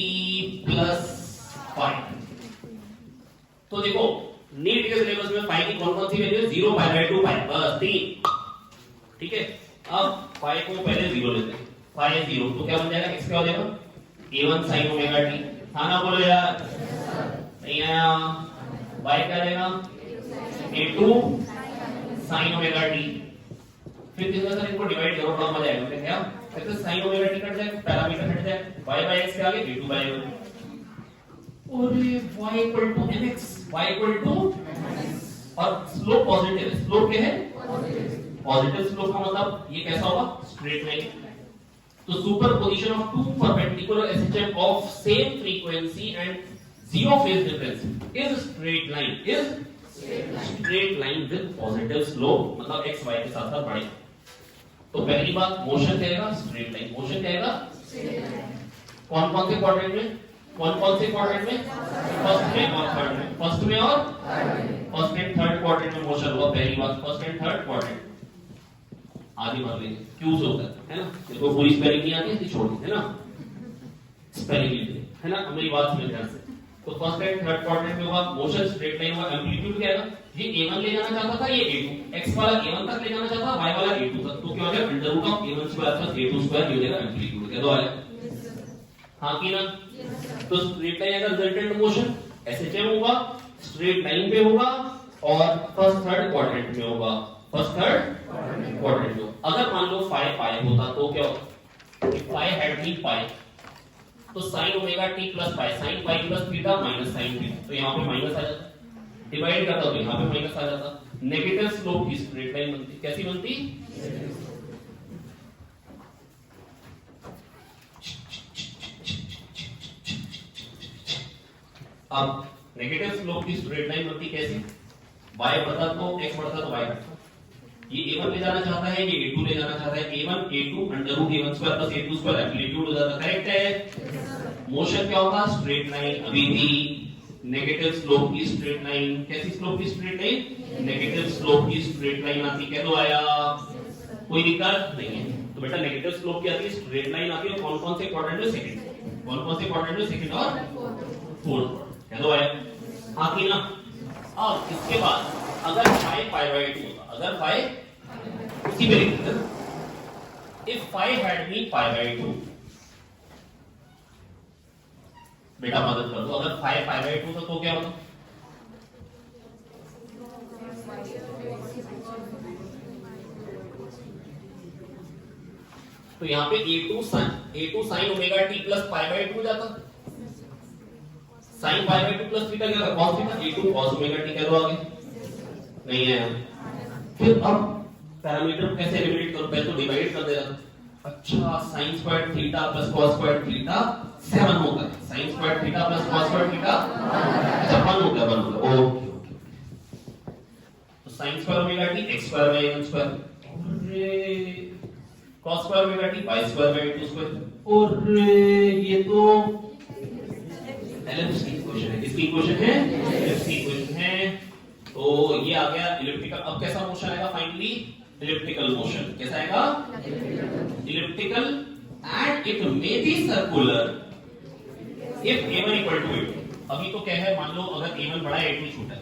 plus 5। तो देखो नीट के सिलेबस में फाई की कौन-कौन सी वैल्यू है? 0 पाई बाय 2 पाई, बस 3। ठीक है, अब फाई को पहले 0 लेते हैं, फाई 0 तो क्या बन जाएगा? x क्या हो जाएगा? a1 sin omega t। हाँ ना बोलो यार, नहीं आया। y क्या रहेगा? a2 sin omega t। फिर किस तरह से इनको डिवाइड करो, बड़ा मजा आएगा। क्या ऐसे sin ओमेगा t कट जाएगा, पैरामीटर हट जाएगा, y बाय x के आगे a2 बाय a1, और y equal to mx, y equal to, और स्लोप पॉजिटिव है। स्लोप क्या है? पॉजिटिव स्लोप का मतलब ये कैसा होगा? Straight line. तो superposition of two perpendicular SHM of same frequency and zero phase difference is straight line, is straight line with positive slope, मतलब x y के साथ साथ बढ़े। तो पहली बात मोशन कहेगा स्ट्रेट लाइन, मोशन कहेगा कौन कौन से क्वाड्रेंट में, कौन कौन से क्वाड्रेंट में, फर्स्ट में और थर्ड में, फर्स्ट में और फर्स्ट एंड थर्ड क्वाड्रेंट में मोशन होगा। पहली बात फर्स्ट एंड थर्ड क्वाड्रेंट आगे बढ़ लेंगे, क्यों से होता है ना, देखो पूरी स्पेलिंग नहीं आती है छोड़ दी है ना, स्पेलिंग लिख है ना, मेरी बात समझ ध्यान से। तो फर्स्ट एंड थर्ड क्वाड्रेंट में होगा मोशन स्ट्रेट लाइन होगा, एम्पलीट्यूड क्या है, ये a1 ले जाना चाहता था, ये a2, x वाला a1 तक ले जाना चाहता था, y वाला a2 तक, तो क्या हो जाएगा under root of a1 square plus a2 square, ये हो जाएगा एम्पलीट्यूड, क्या दो आया हां की ना। तो स्ट्रेट लाइन का रिजल्टेंट मोशन SHM होगा, स्ट्रेट लाइन पे होगा और फर्स्ट थर्ड क्वाड्रेंट में होगा, फर्स्ट थर्ड क्वाड्रेंट में। अगर मान लो फाई पाई होता तो क्या होता, फाई हैड बीन पाई तो sin ओमेगा t प्लस पाई, sin pi plus theta minus sin theta, तो यहां पे माइनस आ जाता, डिवाइड करता तो यहां पे माइनस आ जाता, नेगेटिव स्लोप की स्ट्रेट लाइन बनती, कैसी बनती, अब नेगेटिव स्लोप की स्ट्रेट लाइन बनती कैसी, y बढ़ता तो x बढ़ता तो y घटता, ये a1 ले जाना चाहता है, ये a2 ले जाना चाहता है, a1 a2 under root a1 square plus a2 square amplitude हो जाता, करेक्ट है। मोशन क्या होगा स्ट्रेट लाइन, अभी भी नेगेटिव स्लोप की स्ट्रेट लाइन, कैसी स्लोप की स्ट्रेट लाइन, नेगेटिव स्लोप की स्ट्रेट लाइन आती, क्या तो आया, कोई दिक्कत नहीं है। तो बेटा नेगेटिव स्लोप की आती है, स्ट्रेट लाइन आती है, कौन कौन से क्वाड्रेंट में, सेकंड, कौन कौन से क्वाड्रेंट में, सेकंड और फोर्थ, क्या तो आया हां की ना। अब इसके बाद अगर फाई पाई बाय 2 होता, अगर फाई इसी में लिखते हैं, if phi had been pi by 2, बेटा मदद कर दो, अगर फाई पाई बाय 2 तो क्या होता, तो यहाँ पे a2 sin omega t plus pi by 2 जाता, sin pi by 2 plus theta क्या था, cos theta, a2 cos omega t कह दो आगे, नहीं है। फिर अब पैरामीटर कैसे एलिमिनेट करो, पहले तो डिवाइड कर देगा, अच्छा sin square theta plus cos square theta 7 होता है, sin square theta plus cos square theta अच्छा 1 होता है, 1 होता है, ओके तो sin square omega t x square by a1 square, अरे cos square omega t y square by a2 square, अरे ये तो एलिप्स की इक्वेशन है, किसकी इक्वेशन है, एलिप्स की इक्वेशन है। तो ये आ गया इलिप्टिकल। अब कैसा मोशन आएगा फाइनली, इलिप्टिकल मोशन, कैसा आएगा, elliptical and it may be circular if a1 equal to a2। अभी तो क्या है, मान लो अगर a1 बड़ा है a2 छोटा है,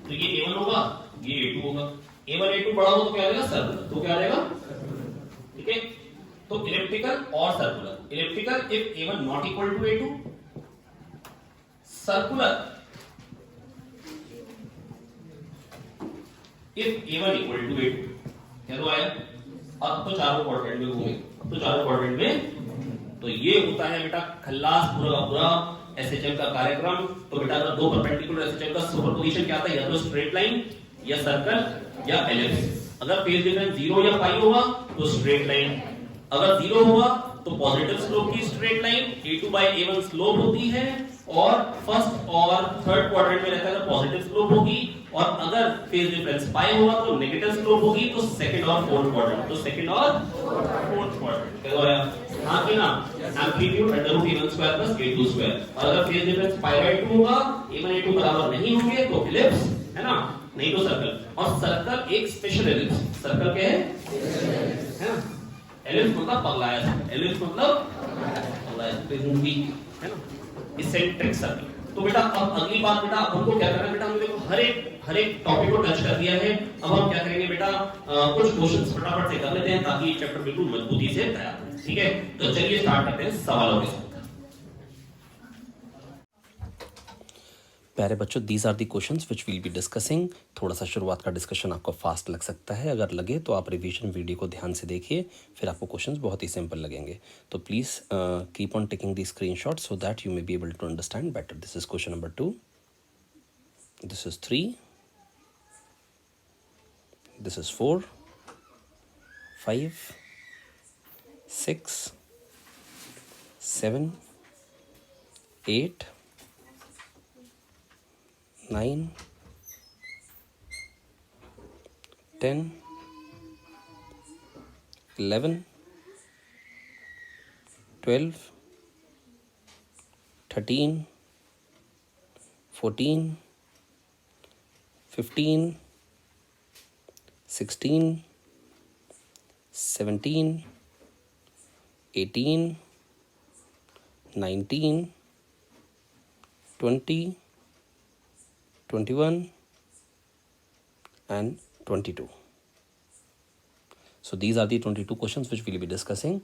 तो ये a1 होगा, ये a2 होगा, a1 a2 बड़ा हो तो क्या आ जाएगा सर्कुलर, तो क्या आ जाएगा, ठीक है। तो इलिप्टिकल और circular, elliptical if a1 not equal to a2, circular if a1 equal to a2, क्या तो आया, अब तो चारों क्वाड्रेंट में घूमे, अब तो चारों क्वाड्रेंट में। तो ये होता है बेटा खल्लास पूरा का पूरा SHM का कार्यक्रम। तो बेटा अगर दो परपेंडिकुलर SHM का सुपरपोजिशन क्या आता है, या तो स्ट्रेट लाइन या सर्कल या एलिप्स। अगर फेज डिफरेंस 0 या पाई होगा तो स्ट्रेट लाइन, अगर 0 होगा तो पॉजिटिव स्लोप की straight line, a2 by a1 slope होती है, और फर्स्ट और थर्ड क्वाड्रेंट में रहता है तो पॉजिटिव स्लोप होगी, और अगर फेज डिफरेंस पाई होगा तो नेगेटिव स्लोप होगी, तो सेकंड और फोर्थ क्वाड्रेंट, तो सेकंड और फोर्थ क्वाड्रेंट क्या होया हां कि ना, amplitude under root a1 square plus a2 square. और अगर फेज डिफरेंस पाई बाय 2 होगा, a1 a2 बराबर नहीं होंगे तो इलिप्स है ना, नहीं तो सर्कल। और सर्कल एक स्पेशल एलिप्स, सर्कल क्या है ना, एलिप्स मतलब पगलाया, एलिप्स मतलब पगलाया है ना, इसेंट्रिक सर्कल। तो बेटा अब अगली बात बेटा हमको क्या करना है, बेटा हमने देखो हर एक टॉपिक को टच कर दिया है। अब हम क्या करेंगे बेटा, कुछ क्वेश्चंस फटाफट से कर लेते हैं ताकि चैप्टर बिल्कुल मजबूती से तैयार हो, ठीक है। तो चलिए स्टार्ट करते हैं सवालों के साथ। प्यारे बच्चों, these are the questions which will be discussing. थोड़ा सा शुरुआत का डिस्कशन आपको फास्ट लग सकता है, अगर लगे तो आप रिवीजन वीडियो को ध्यान से देखिए, फिर आपको क्वेश्चंस बहुत ही सिंपल लगेंगे। तो please keep on taking the screenshot so that you may be able to understand better. This is question number 2, this is 3, this is 4, 5, 6, 7, 8, 9, 10, 11, 12, 13, 14, 15, 16, 17, 18, 19, 20, 21 and 22. So these are the 22 questions which we'll be discussing.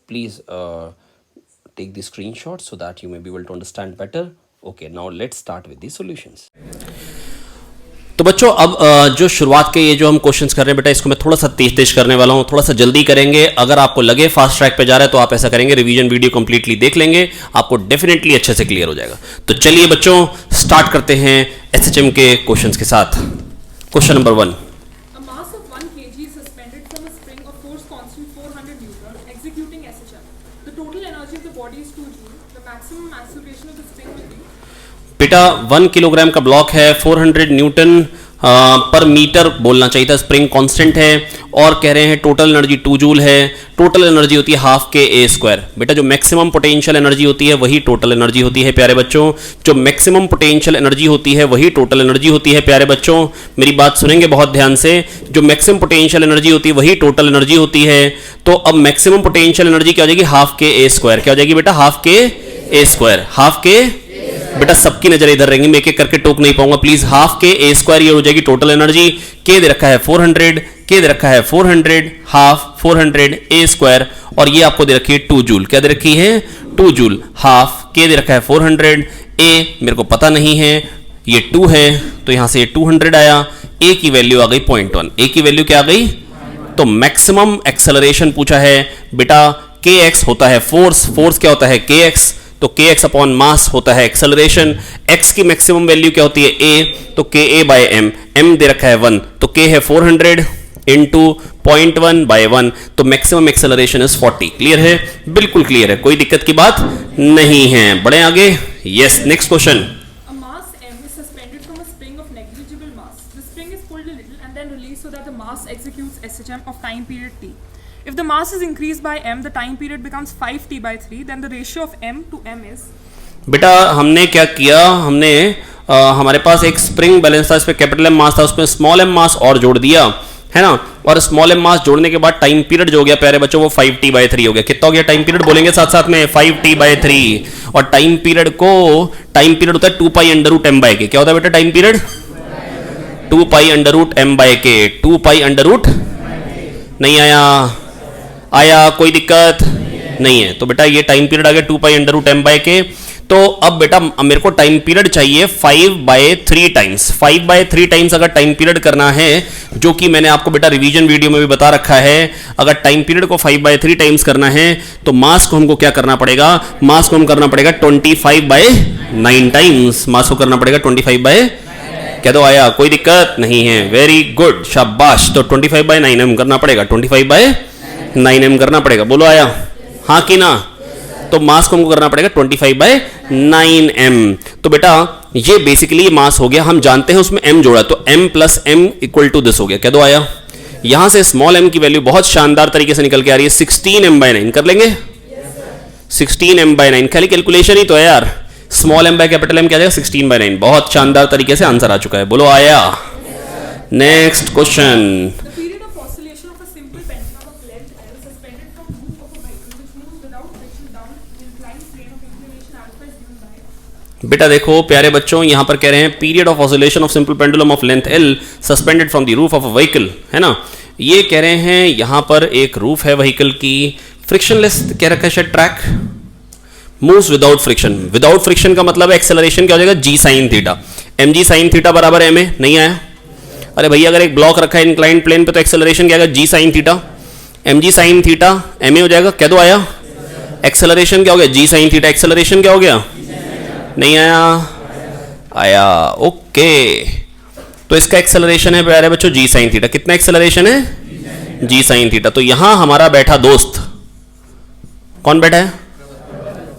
Please take the screenshot so that you may be able to understand better. Okay, now let's start with the solutions. तो बच्चों अब जो शुरुआत के ये जो हम questions कर रहे हैं बेटा, इसको मैं थोड़ा सा तेज करने वाला हूँ, थोड़ा सा जल्दी करेंगे. अगर आपको लगे फास्ट ट्रैक पे जा रहा है तो आप ऐसा करेंगे, रिवीजन वीडियो कंप्लीटली देख लेंगे, आपको डेफिनेटली अच्छे से क्लियर हो जाएगा. तो चलिए बच्चों स्टार्ट करते हैं एसएचएम के क्वेश्चंस के साथ. Question number 1. A mass of 1 kg is suspended from a spring of force constant 400 Newton executing SHM. The total energy of the body is 2 joule. The maximum acceleration of the spring will be. बेटा 1 kilogram का block है, 400 Newton पर metre बोलना चाहिए था, spring constant है और कह रहे हैं टोटल एनर्जी 2 जूल है. टोटल एनर्जी होती है हाफ के ए स्क्वायर. बेटा जो मैक्सिमम पोटेंशियल एनर्जी होती है वही टोटल एनर्जी होती है प्यारे बच्चों. जो मैक्सिमम पोटेंशियल एनर्जी होती है वही टोटल एनर्जी होती है प्यारे बच्चों. मेरी बात सुनेंगे बहुत ध्यान से. जो मैक्सिमम पोटेंशियल एनर्जी होती है वही टोटल एनर्जी होती है. तो अब मैक्सिमम पोटेंशियल एनर्जी क्या हो जाएगी? हाफ के ए स्क्वायर. क्या हो जाएगी बेटा? हाफ के ए स्क्वायर. हाफ के बेटा सबकी नजर इधर रहेंगी, मैं एक एक करके टोक नहीं पाऊंगा प्लीज. हाफ के ए स्क्वायर ये हो जाएगी टोटल एनर्जी. के दे रखा है 400, के दे रखा है 400, हाफ 400 ए स्क्वायर और ये आपको दे रखी है 2 जूल. क्या दे रखी है? 2 जूल. हाफ के दे रखा है 400, ए मेरे को पता नहीं है, ये 2 है तो यहां से 200 आया. ए की वैल्यू आ गई 0.1. ए की वैल्यू क्या आ गई? तो मैक्सिमम एक्सेलरेशन पूछा है बेटा. के एक्स होता है फोर्स, फोर्स क्या होता है? के एक्स. तो के एक्स अपॉन मास होता है एक्सेलरेशन. एक्स की मैक्सिमम वैल्यू क्या होती है? ए. तो के ए बाय एम. एम दे रखा है 1 तो के है 400 इंटू 0.1 बाय 1 तो मैक्सिमम एक्सेलरेशन इज 40. क्लियर है? बिल्कुल क्लियर है, कोई दिक्कत की बात नहीं है. बढ़े आगे. Yes, next question. A mass m is suspended from a spring of negligible mass. The spring is pulled a little and then released so that the mass executes SHM of time period t. If the mass is increased by m, the time period becomes 5t by 3. Then the ratio of m to m is. बेटा हमने क्या किया? हमने हमारे पास एक spring balance था, इस पे कैपिटल एम मास था, उसमें स्मॉल एम मास और जोड़ दिया है ना. और स्मॉल एम मास जोड़ने के बाद टाइम पीरियड जो हो गया प्यारे बच्चों वो 5t by 3 हो गया. कितना हो गया टाइम पीरियड? बोलेंगे साथ साथ में 5t by 3. और टाइम पीरियड होता है 2 pi under root M by K. क्या होता है बेटा time period? 2 pi under root M by K. 2 pi under root नहीं आया कोई दिक्कत नहीं है. तो बेटा ये टाइम पीरियड आ गया 2 pi under root M by K. तो अब बेटा मेरे को टाइम पीरियड चाहिए 5/3 टाइम्स. 5/3 टाइम्स अगर टाइम पीरियड करना है, जो कि मैंने आपको बेटा रिवीजन वीडियो में भी बता रखा है, अगर टाइम पीरियड को 5/3 टाइम्स करना है तो मास को हमको क्या करना पड़ेगा? मास को हम करना पड़ेगा 25/9 टाइम्स. मास को करना पड़ेगा 25 क्या तो आया? कोई दिक्कत नहीं है. वेरी गुड, शाबाश. तो 25/9 हम करना पड़ेगा, 25/9 हम करना पड़ेगा. बोलो आया? हाँ कि ना? तो मास को हमको करना पड़ेगा 25/9m. तो बेटा ये बेसिकली मास हो गया. हम जानते हैं उसमें m जोड़ा तो m plus m equal to this हो गया. क्या दो आया? यहां से स्मॉल m की वैल्यू बहुत शानदार तरीके से निकल के आ रही है 16m/9. कर लेंगे 16m/9. खाली कैलकुलेशन ही तो है यार. Small m by capital M क्या जाएगा? 16/9. बहुत शानदार तरीके से आंसर आ चुका है. बोलो आया? Next question. The period of oscillation of a simple pendulum of length L suspended from roof of a vehicle which moves without friction down the inclined plane of inclination alpha is given by. बेटा देखो प्यारे बच्चों, यहां पर कह रहे हैं period of oscillation of simple pendulum of length L suspended from the roof of a vehicle, है ना. ये कह रहे हैं यहां पर एक रूफ है व्हीकल की, फ्रिक्शनलेस कह रखा है शायद track, moves without friction. Without friction का मतलब एक्सेलरेशन क्या हो जाएगा? g sin theta. mg sin theta बराबर m है. नहीं आया? अरे भैया अगर एक ब्लॉक रखा है इंक्लाइंड प्लेन पे तो एक्सेलरेशन क्या आएगा? g sin theta. mg sin theta ma हो जाएगा. क्या तो आया? एक्सेलरेशन क्या हो गया? g sin theta. एक्सेलरेशन क्या हो गया? नहीं आया? आया. ओके. तो इसका एक्सेलरेशन है प्यारे बच्चों g sin थीटा. कितना एक्सेलरेशन है? g sin theta. तो यहां हमारा बैठा दोस्त कौन बैठा है?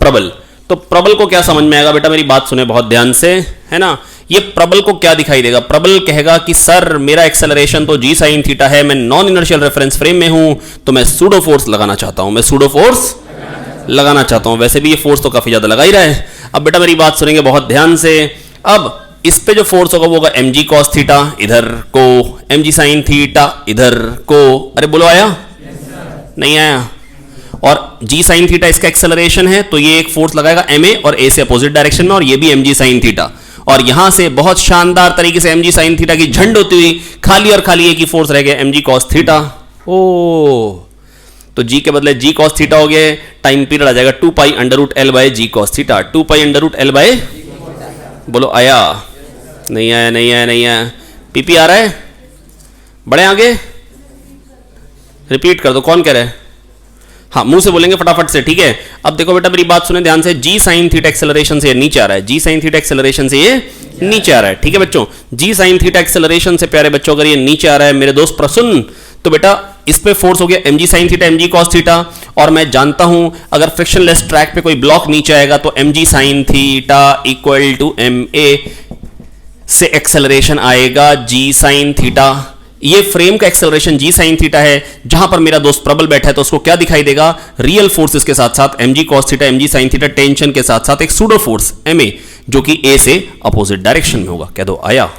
प्रबल। तो प्रबल को क्या समझ में आएगा बेटा, मेरी बात सुने बहुत ध्यान से, है ना। ये प्रबल को क्या दिखाई देगा, प्रबल कहेगा कि सर मेरा एक्सेलरेशन तो जी साइन थीटा है, मैं नॉन इनर्शियल रेफरेंस फ्रेम में हूं, तो मैं सूडो फोर्स लगाना चाहता हूं, मैं सूडो फोर्स लगाना चाहता हूं। वैसे भी ये फोर्स तो काफी ज्यादा लगा ही रहा है। अब बेटा मेरी बात सुनेंगे बहुत ध्यान से। अब इस पे जो फोर्स होगा वो होगा एम जी कॉस थीटा, इधर को एम जी साइन थीटा, इधर को, अरे बोलो आया? नहीं आया। और जी साइन थीटा इसका एक्सेलरेशन है, तो ये एक फोर्स लगाएगा एम ए और ए से अपोजिट डायरेक्शन में, और ये भी एम जी साइन थीटा। और यहां से बहुत शानदार तरीके से एम जी साइन थीटा की झंड होती हुई खाली और खाली एक ही फोर्स रह गया, एम जी कॉस थीटा। ओ तो जी के बदले जी कॉस थीटा हो गया, टाइम पीरियड आ जाएगा 2 pi under root L by ji cos theta, 2 pi under root L by, बोलो आया? नहीं आया, नहीं आया, नहीं आया। पीपी आ रहा है? बड़े आगे रिपीट कर दो, कौन कह रहा है? हाँ मुंह से बोलेंगे फटाफट से, ठीक है। अब देखो बेटा मेरी बात सुने ध्यान से, जी साइन थीटा एक्सेलरेशन से ये नीचे आ रहा है, जी साइन थीटा एक्सेलरेशन से ये नीचे आ रहा है, ठीक है बच्चों। जी साइन थीटा एक्सेलरेशन से प्यारे बच्चों अगर ये नीचे आ रहा है मेरे दोस्त प्रसन्न, तो बेटा इस पे फोर्स हो गया M G sine theta, M G cos theta. और मैं जानता हूं अगर फ्रिक्शनलेस ट्रैक पे कोई ब्लॉक नीचे आएगा तो M G sine theta equal to M A से एक्सेलरेशन आएगा जी साइन थीटा। ये फ्रेम का एक्सेलरेशन जी साइन थीटा है, जहां पर मेरा दोस्त प्रबल बैठा है तो उसको क्या दिखाई देगा, रियल फोर्सेस के साथ साथ M G cos theta, M G sine theta, tension के साथ साथ एक सूडो फोर्स एम ए, जो कि ए से अपोजिट डायरेक्शन में होगा। कह दो आया?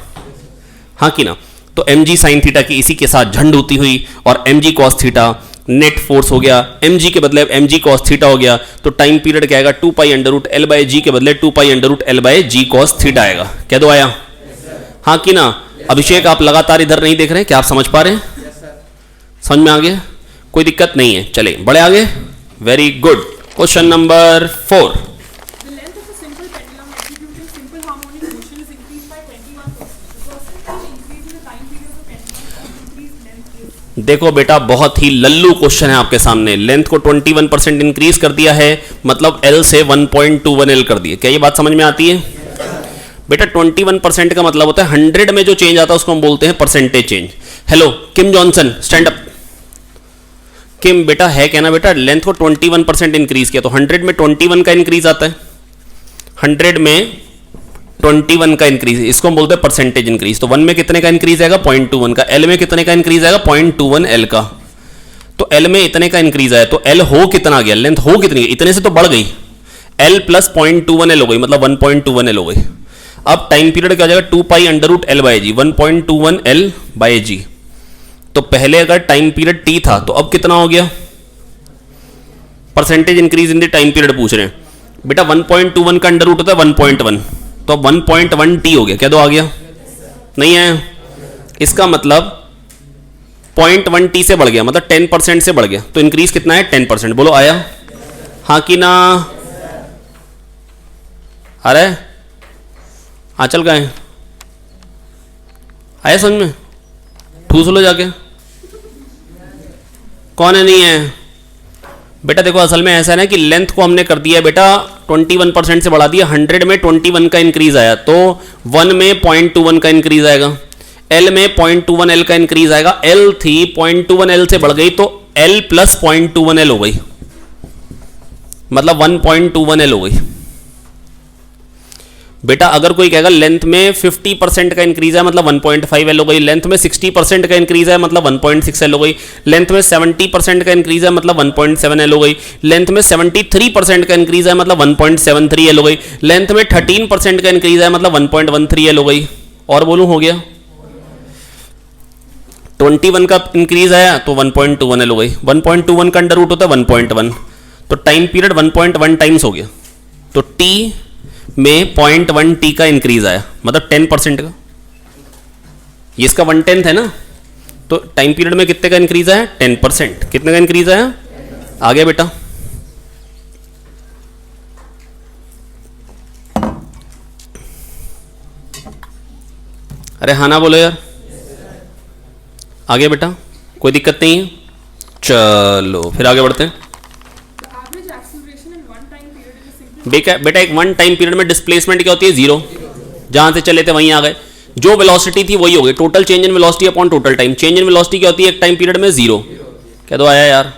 हाँ कि ना। तो एम जी साइन थीटा की इसी के साथ झंड होती हुई और M G cos theta net force हो गया, एम जी के बदले एम जी कॉस थीटा हो गया, तो टाइम पीरियड क्या आएगा, 2 pi under root L by g के बदले 2 pi under root L by ji cos theta आएगा। कह दो आया? हाँ कि ना। अभिषेक आप लगातार इधर नहीं देख रहे हैं, क्या आप समझ पा रहे हैं? समझ में आ गया? कोई दिक्कत नहीं है, चले बड़े आगे। Very good. Question number 4। The length of a simple pendulum executing simple harmonic motion is increased by 21%. The percentage increase in the time period of the pendulum of increased length is? देखो बेटा बहुत ही Lallu question है आपके सामने। Length को 21% increase कर दिया है, मतलब L से 1.21 L कर दिए। क्या ये बात समझ में आती है? बेटा 21% का मतलब होता है 100 में जो चेंज आता है उसको हम बोलते हैं परसेंटेज चेंज। हेलो किम जॉनसन, स्टैंड अप। किम बेटा है क्या ना बेटा, लेंथ को 21% इंक्रीज किया तो 100 में 21 का इंक्रीज आता है, 100 में 21 का इंक्रीज, इसको हम बोलते हैं परसेंटेज इंक्रीज। तो 1 में कितने का इंक्रीज आएगा, 0.21 का। L में कितने का इंक्रीज आएगा, 0.21 L का। तो L में इतने का इंक्रीज आया तो L हो कितना गया, लेंथ हो कितनी, इतने से तो बढ़ गई, L प्लस 0.21 L हो गई, मतलब 1.21 L हो गई। अब टाइम पीरियड क्या हो जाएगा, 2 pi under root L by g, 1.21 L by g. तो पहले अगर टाइम पीरियड T था तो अब कितना हो गया, percentage increase in the time period पूछ रहे हैं बेटा। 1.21 का अंडर रूट होता है 1.1, तो 1.1 T हो गया। क्या दो आ गया? नहीं आया। इसका मतलब 0.1 T से बढ़ गया, मतलब 10% से बढ़ गया। तो इंक्रीज कितना है, 10%। बोलो आया? हाँ कि ना। आ रहा है? आंचल का है? आया समझ में? ठूस लो जाके। कौन है नहीं है? बेटा देखो असल में ऐसा है ना कि लेंथ को हमने कर दिया बेटा 21% से बढ़ा दिया, 100 में 21 का इंक्रीज आया तो 1 में 0.21 का इंक्रीज आएगा, L में 0.21 L का इंक्रीज आएगा। L थी 0.21 L से बढ़ गई तो L प्लस 0.21 L हो गई, मतलब 1.21 L हो गई। बेटा अगर कोई कहेगा लेंथ में 50% का इंक्रीज है मतलब 1.5 L हो गई, लेंथ में 60% का इंक्रीज है मतलब 1.6 L हो गई, लेंथ में 70% का इंक्रीज है मतलब 1.7 L हो गई, लेंथ में 73% का इंक्रीज है मतलब 1.73 L हो गई, लेंथ में 13% का इंक्रीज है मतलब 1.13 L हो गई। और बोलूं हो गया? 21 का इंक्रीज आया तो 1.21 L हो गई, 1.21 का अंडर रूट होता है 1.1, तो टाइम पीरियड 1.1 टाइम्स हो गया। तो T में 0.1 T का इंक्रीज आया, मतलब 10% का। ये इसका 1/10 है ना, तो टाइम पीरियड में कितने का इंक्रीज आया, 10%। कितने का इंक्रीज आया? आ गया बेटा। अरे हाँ ना बोलो यार। आ गया बेटा, कोई दिक्कत नहीं है। चलो फिर आगे बढ़ते हैं। बेटा एक वन टाइम पीरियड में डिस्प्लेसमेंट क्या होती है, 0। जहां से चले थे वहीं आ गए, जो वेलोसिटी थी वही हो गई, total change in velocity upon total time. Change in velocity क्या होती है एक टाइम पीरियड में, 0। क्या तो आया यार?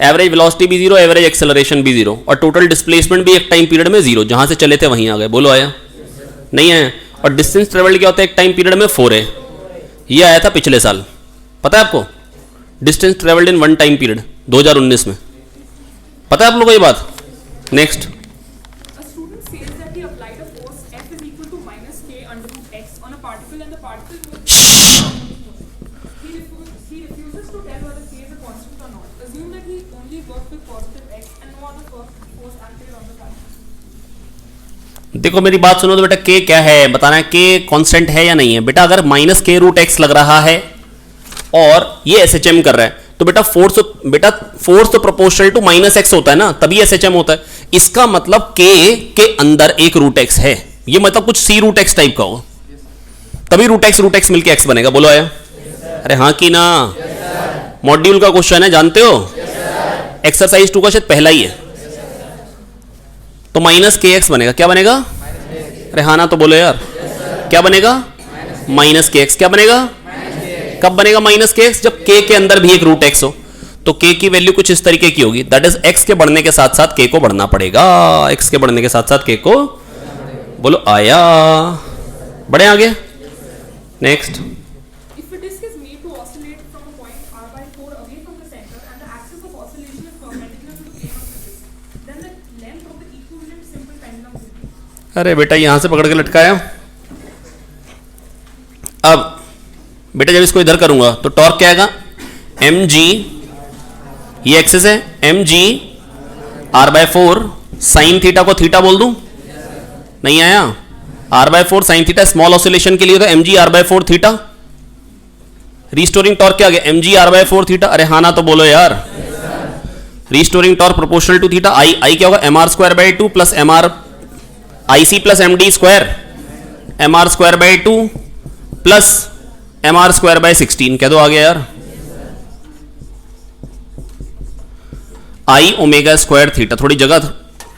एवरेज वेलोसिटी भी जीरो, एवरेज एक्सेलरेशन भी जीरो, और टोटल डिस्प्लेसमेंट भी एक टाइम पीरियड में जीरो, जहां से चले थे वहीं आ गए। बोलो आया नहीं है? और डिस्टेंस ट्रेवल्ड क्या होता है एक टाइम पीरियड में? 4 है। ये आया था पिछले साल, पता है आपको? Distance travelled in one time period 2019 में, पता है आप लोगों को ये बात? Next, A student says that he applied a force F is equal to minus k under root x on a particle and the particle moves. He refuses to tell whether k is a constant or not. Assume that he only worked with positive x and no other force acted on the particle. देखो मेरी बात सुनो तो बेटा, k क्या है बताना है, k कांस्टेंट है या नहीं है? बेटा अगर माइनस के रूट एक्स लग रहा है और ये SHM कर रहा है तो बेटा फोर्स तो प्रोपोर्शनल टू माइनस एक्स होता है ना, तभी SHM होता है। इसका मतलब k के अंदर एक रूट एक्स है, ये मतलब कुछ c रूट एक्स टाइप का हो, तभी रूट एक्स मिलके x बनेगा। बोलो आया? अरे हाँ कि ना? मॉड्यूल का क्वेश्चन है, जानते हो? एक्सरसाइज 2 का शायद पहला ही है। तो माइनस के एक्स बनेगा, क्या बनेगा? अरे हाँ ना तो बोलो यार, क्या बनेगा? माइनस के एक्स। क्या बनेगा? कब बनेगा माइनस के एक्स? जब k के अंदर भी एक रूट एक्स हो। तो k की वैल्यू कुछ इस तरीके की होगी, दैट इज x के बढ़ने के साथ साथ k को बढ़ना पड़ेगा, x के बढ़ने के साथ साथ k को। बोलो आया? बढ़े आगे। Next, If a disk is made to oscillate from a point r by 4 away from the center and the axis of oscillation is perpendicular to the plane of the disk, then the length of the equivalent simple pendulum will be. अरे बेटा यहां से पकड़ के लटकाया। अब बेटा जब इसको इधर करूंगा तो टॉर्क क्या आएगा? mg, ये एक्सिस है, mg r/4 साइन थीटा को थीटा बोल दूं? नहीं आया? r/4 sine theta small oscillation के लिए तो mg r/4 theta. Restoring torque क्या आ गया? mg r/4 थीटा। अरे हाँ ना तो बोलो यार। Restoring torque proportional to theta. I क्या होगा? mr² 2 plus mr ic plus md square, mr² 2 plus mr² 16। कह दो आ गया यार। आई ओमेगा स्क्वायर थीटा, थोड़ी जगह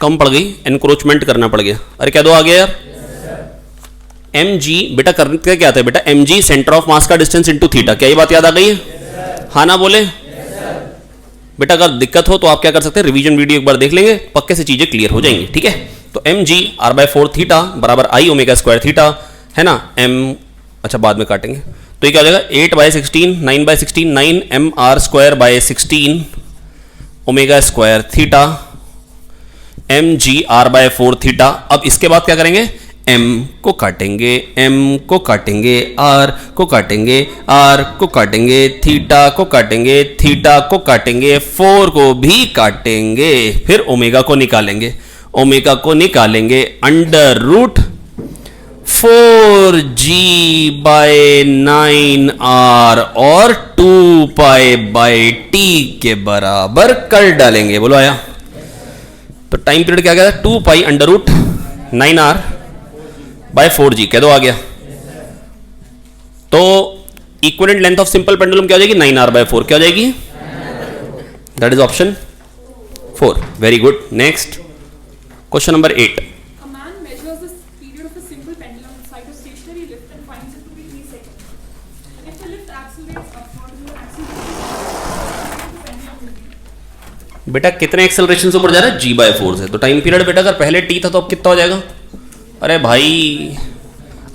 कम पड़ गई, एनक्रोचमेंट करना पड़ गया। अरे कह दो आ गया यार। mg बेटा करते क्या आता है बेटा? mg सेंटर ऑफ मास का डिस्टेंस इनटू थीटा। क्या ये बात याद आ गई है? हाँ ना बोले? बेटा अगर दिक्कत हो तो आप क्या कर सकते हैं, रिवीजन वीडियो एक बार देख लेंगे, पक्के से चीजें क्लियर हो जाएंगी। ठीक है, तो mg r/4 थीटा बराबर आई ओमेगा स्क्वायर थीटा है ना। अच्छा बाद में काटेंगे, तो ये क्या हो जाएगा? 8/16 9/16 9 mr²/16 omega square theta mg r/4 theta. अब इसके बाद क्या करेंगे? m को काटेंगे, m को काटेंगे, r को काटेंगे, r को काटेंगे, थीटा को काटेंगे, थीटा को काटेंगे, 4 को भी काटेंगे, फिर ओमेगा को निकालेंगे। ओमेगा को निकालेंगे अंडर रूट 4g/9r और 2π/t के बराबर कर डालेंगे। बोलो आया? तो टाइम पीरियड क्या गया? 2π अंडर रूट 9r/4g। कह दो आ गया। तो equivalent length of simple pendulum क्या हो जाएगी? 9r/4 क्या हो जाएगी? That is option 4। Very good. Next question number 8। A man measures the period of a simple pendulum inside a stationary lift and finds it to be 3 seconds. If the lift accelerates upward, the acceleration of the pendulum will be. बेटा कितने acceleration से ऊपर जा रहा है? g/4 से। तो time period बेटा अगर पहले t था तो अब कितना हो जाएगा? अरे भाई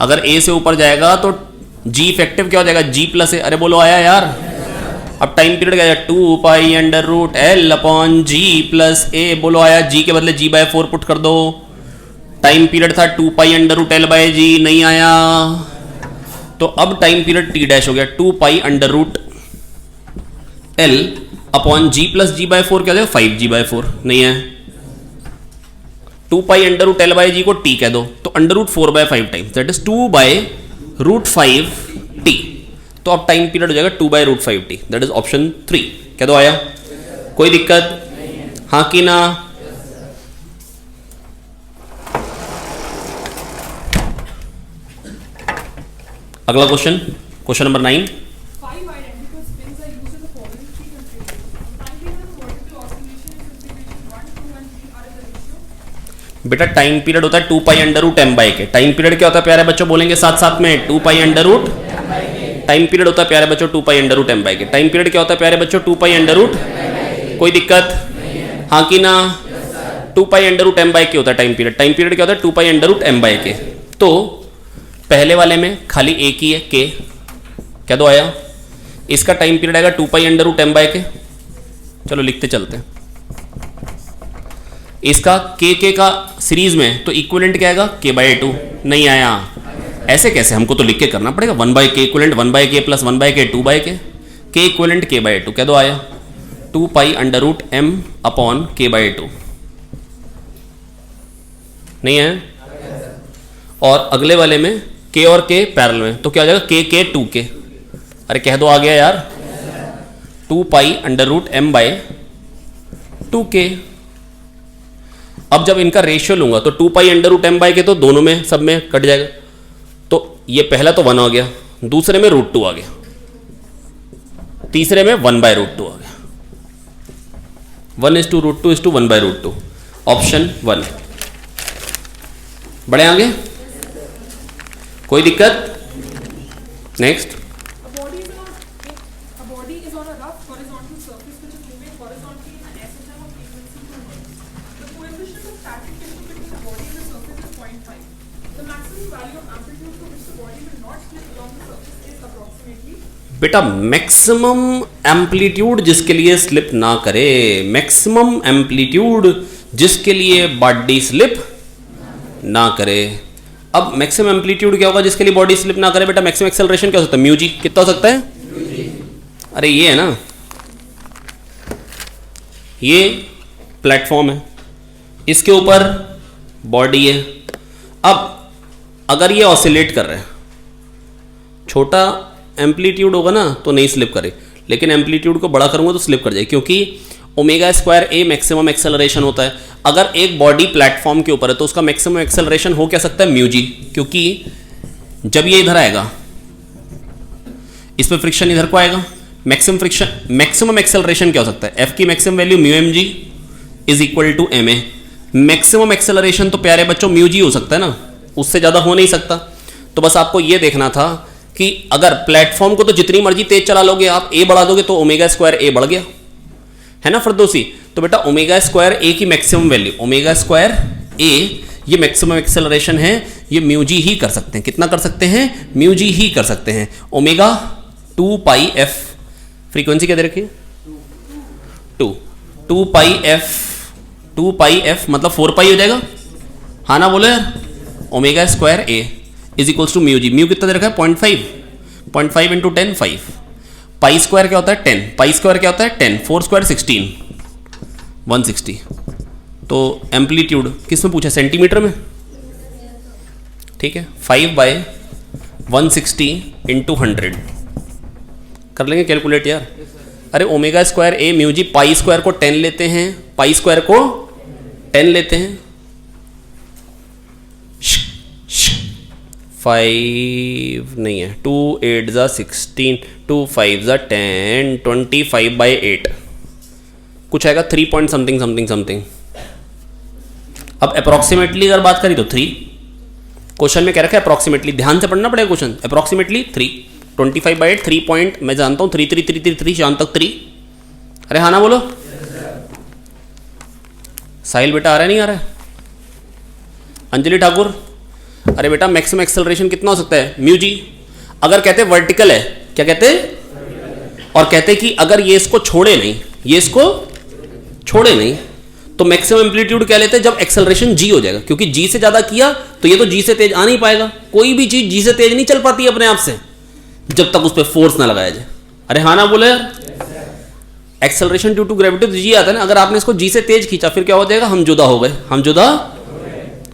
अगर a से ऊपर जाएगा तो g इफेक्टिव क्या हो जाएगा? g plus a। अरे बोलो आया यार। अब टाइम पीरियड क्या है? 2π/L/g plus a। बोलो आया। g के बदले g/4 पुट कर दो। टाइम पीरियड था 2π/L/g, नहीं आया। तो अब टाइम पीरियड t' हो गया 2π/L/g प्लस g/4 क्या हो जाएगा? 5g/4, नहीं है। 2π/L/g को t कह दो तो √4/5 टाइम्स, दैट इज 2/√5t। तो अब टाइम पीरियड हो जाएगा 2/√5t, दैट इज ऑप्शन 3। कह दो आया? कोई दिक्कत? हाँ कि ना? अगला question, question number 9। 5 identical spins are used in the following 3 considerations. Time period of vertical oscillation in configuration 1, 2 and 3 are in the ratio. बेटा टाइम पीरियड होता है 2π/m/k। टाइम पीरियड क्या होता है प्यारे बच्चों? बोलेंगे साथ साथ में 2π/। टाइम पीरियड होता है प्यारे बच्चों 2π/m/k। टाइम पीरियड क्या होता है प्यारे बच्चों? 2π/। कोई दिक्कत? हाँ कि ना? 2 pi under root M by K होता है टाइम पीरियड। टाइम पीरियड क्या होता है? 2 pi under root M by K. तो पहले वाले में खाली एक ही है के, क्या दो आया? इसका टाइम पीरियड आएगा 2 pi under root M by K. चलो लिखते चलते हैं। इसका के का सीरीज में तो इक्विवेलेंट क्या आएगा? के बाई 2 नहीं आया। ऐसे कैसे? हमको तो लिख के करना पड़ेगा। 1 बाई के इक्विवेलेंट 1 बाई के प्लस 1 बाई के 2 बाई के इक्विवेलेंट के बाई 2 क्या दो आया? 2 pi under root M upon K by 2 नहीं है। और अगले वाले में के और के पैरेलल में तो क्या हो जाएगा? के 2 के। अरे कह दो आ गया यार। 2 pi under root M by 2 K. अब जब इनका रेशियो लूंगा तो 2 pi under root M by K तो दोनों में सब में कट जाएगा। तो ये पहला तो 1 आ गया, दूसरे में रूट 2 आ गया, तीसरे में 1 बाय रूट 2 आ गया। 1:√2 1 बाय रूट 2 ऑप्शन 1। बढ़े आगे? कोई दिक्कत? Next. A body is on a rough horizontal surface which is moving horizontally in an SHM of frequency 2 Hz. The coefficient of static tension between the body and the surface is 0.5. The maximum value of amplitude to which the body will not slip along the surface is approximately. बेटा maximum amplitude जिसके लिए slip ना करे, maximum amplitude जिसके लिए body slip ना करे। अब मैक्सिमम एम्पलीट्यूड क्या होगा जिसके लिए बॉडी स्लिप ना करे? बेटा मैक्सिमम एक्सेलरेशन क्या हो सकता है? Mu G. कितना हो सकता है? अरे ये है ना, ये प्लेटफॉर्म है, इसके ऊपर बॉडी है। अब अगर ये ऑसिलेट कर रहा है, छोटा एम्पलीट्यूड होगा ना तो नहीं स्लिप करे, लेकिन एम्पलीट्यूड को बड़ा करूंगा तो स्लिप कर जाए, क्योंकि ओमेगा स्क्वायर ए मैक्सिमम एक्सेलरेशन होता है। अगर एक बॉडी प्लेटफॉर्म के ऊपर है तो उसका मैक्सिमम एक्सेलरेशन हो क्या सकता है? Mu G. क्योंकि जब ये इधर आएगा इस पर फ्रिक्शन इधर को आएगा, मैक्सिमम फ्रिक्शन, मैक्सिमम एक्सेलरेशन क्या हो सकता है? एफ की maximum value mu M G is equal to M A. Maximum acceleration तो प्यारे बच्चों म्यू जी हो सकता है ना, उससे ज्यादा हो नहीं सकता। तो बस आपको यह देखना था कि अगर प्लेटफॉर्म को तो जितनी मर्जी तेज चला लोगे आप, ए बढ़ा दोगे तो ओमेगा स्क्वायर ए बढ़ गया, है ना फरदौसी? तो बेटा ओमेगा स्क्वायर ए की मैक्सिमम वैल्यू, ओमेगा स्क्वायर ए ये मैक्सिमम एक्सेलरेशन है, ये म्यू जी ही कर सकते हैं। कितना कर सकते हैं? म्यू जी ही कर सकते हैं। ओमेगा 2 पाई एफ, फ्रीक्वेंसी क्या दे रखी है? 2 पाई एफ मतलब 4 पाई हो जाएगा, हाँ ना बोलो यार। Omega square A is equals to mu G. म्यू कितना दे रखा है? 0.5 इंटू 10 5। पाई स्क्वायर क्या होता है? 10। पाई स्क्वायर क्या होता है? 10। 4 स्क्वायर 16, 160। तो एम्पलीट्यूड किस में पूछा? सेंटीमीटर में, ठीक है। 5/160 इंटू 100 कर लेंगे कैलकुलेट यार। अरे ओमेगा स्क्वायर ए म्यू जी, पाई स्क्वायर को 10 लेते हैं, पाई स्क्वायर को 10 लेते हैं, 5 नहीं है, 2 8 जा 16, 2 5 जा 10, 25/8 कुछ आएगा 3 पॉइंट समथिंग। अब अप्रोक्सीमेटली अगर बात करी तो 3, क्वेश्चन में कह रखा है अप्रोक्सीमेटली, ध्यान से पढ़ना पड़ेगा क्वेश्चन। अप्रोक्सीमेटली 3, 25/8 3 पॉइंट, मैं जानता हूँ 3 शाम तक 3। अरे हाँ ना बोलो। साहिल बेटा आ रहा है नहीं आ रहा है? अंजलि ठाकुर, अरे बेटा मैक्सिमम एक्सेलरेशन कितना हो सकता है? Mu G. अगर कहते वर्टिकल है, क्या कहते? और कहते कि अगर ये इसको छोड़े नहीं, ये इसको छोड़े नहीं, तो मैक्सिमम एम्पलीट्यूड क्या लेते हैं? जब एक्सेलरेशन जी हो जाएगा, क्योंकि जी से ज्यादा किया तो ये तो जी से तेज आ नहीं पाएगा। कोई भी चीज जी से तेज नहीं चल पाती अपने आप से जब तक उस पर फोर्स ना लगाया जाए। अरे हाँ ना बोले यार। एक्सेलरेशन ड्यू टू ग्रेविटी तो जी आता है ना। अगर आपने इसको जी से तेज खींचा फिर क्या हो जाएगा? हम जुदा हो गए, हम जुदा,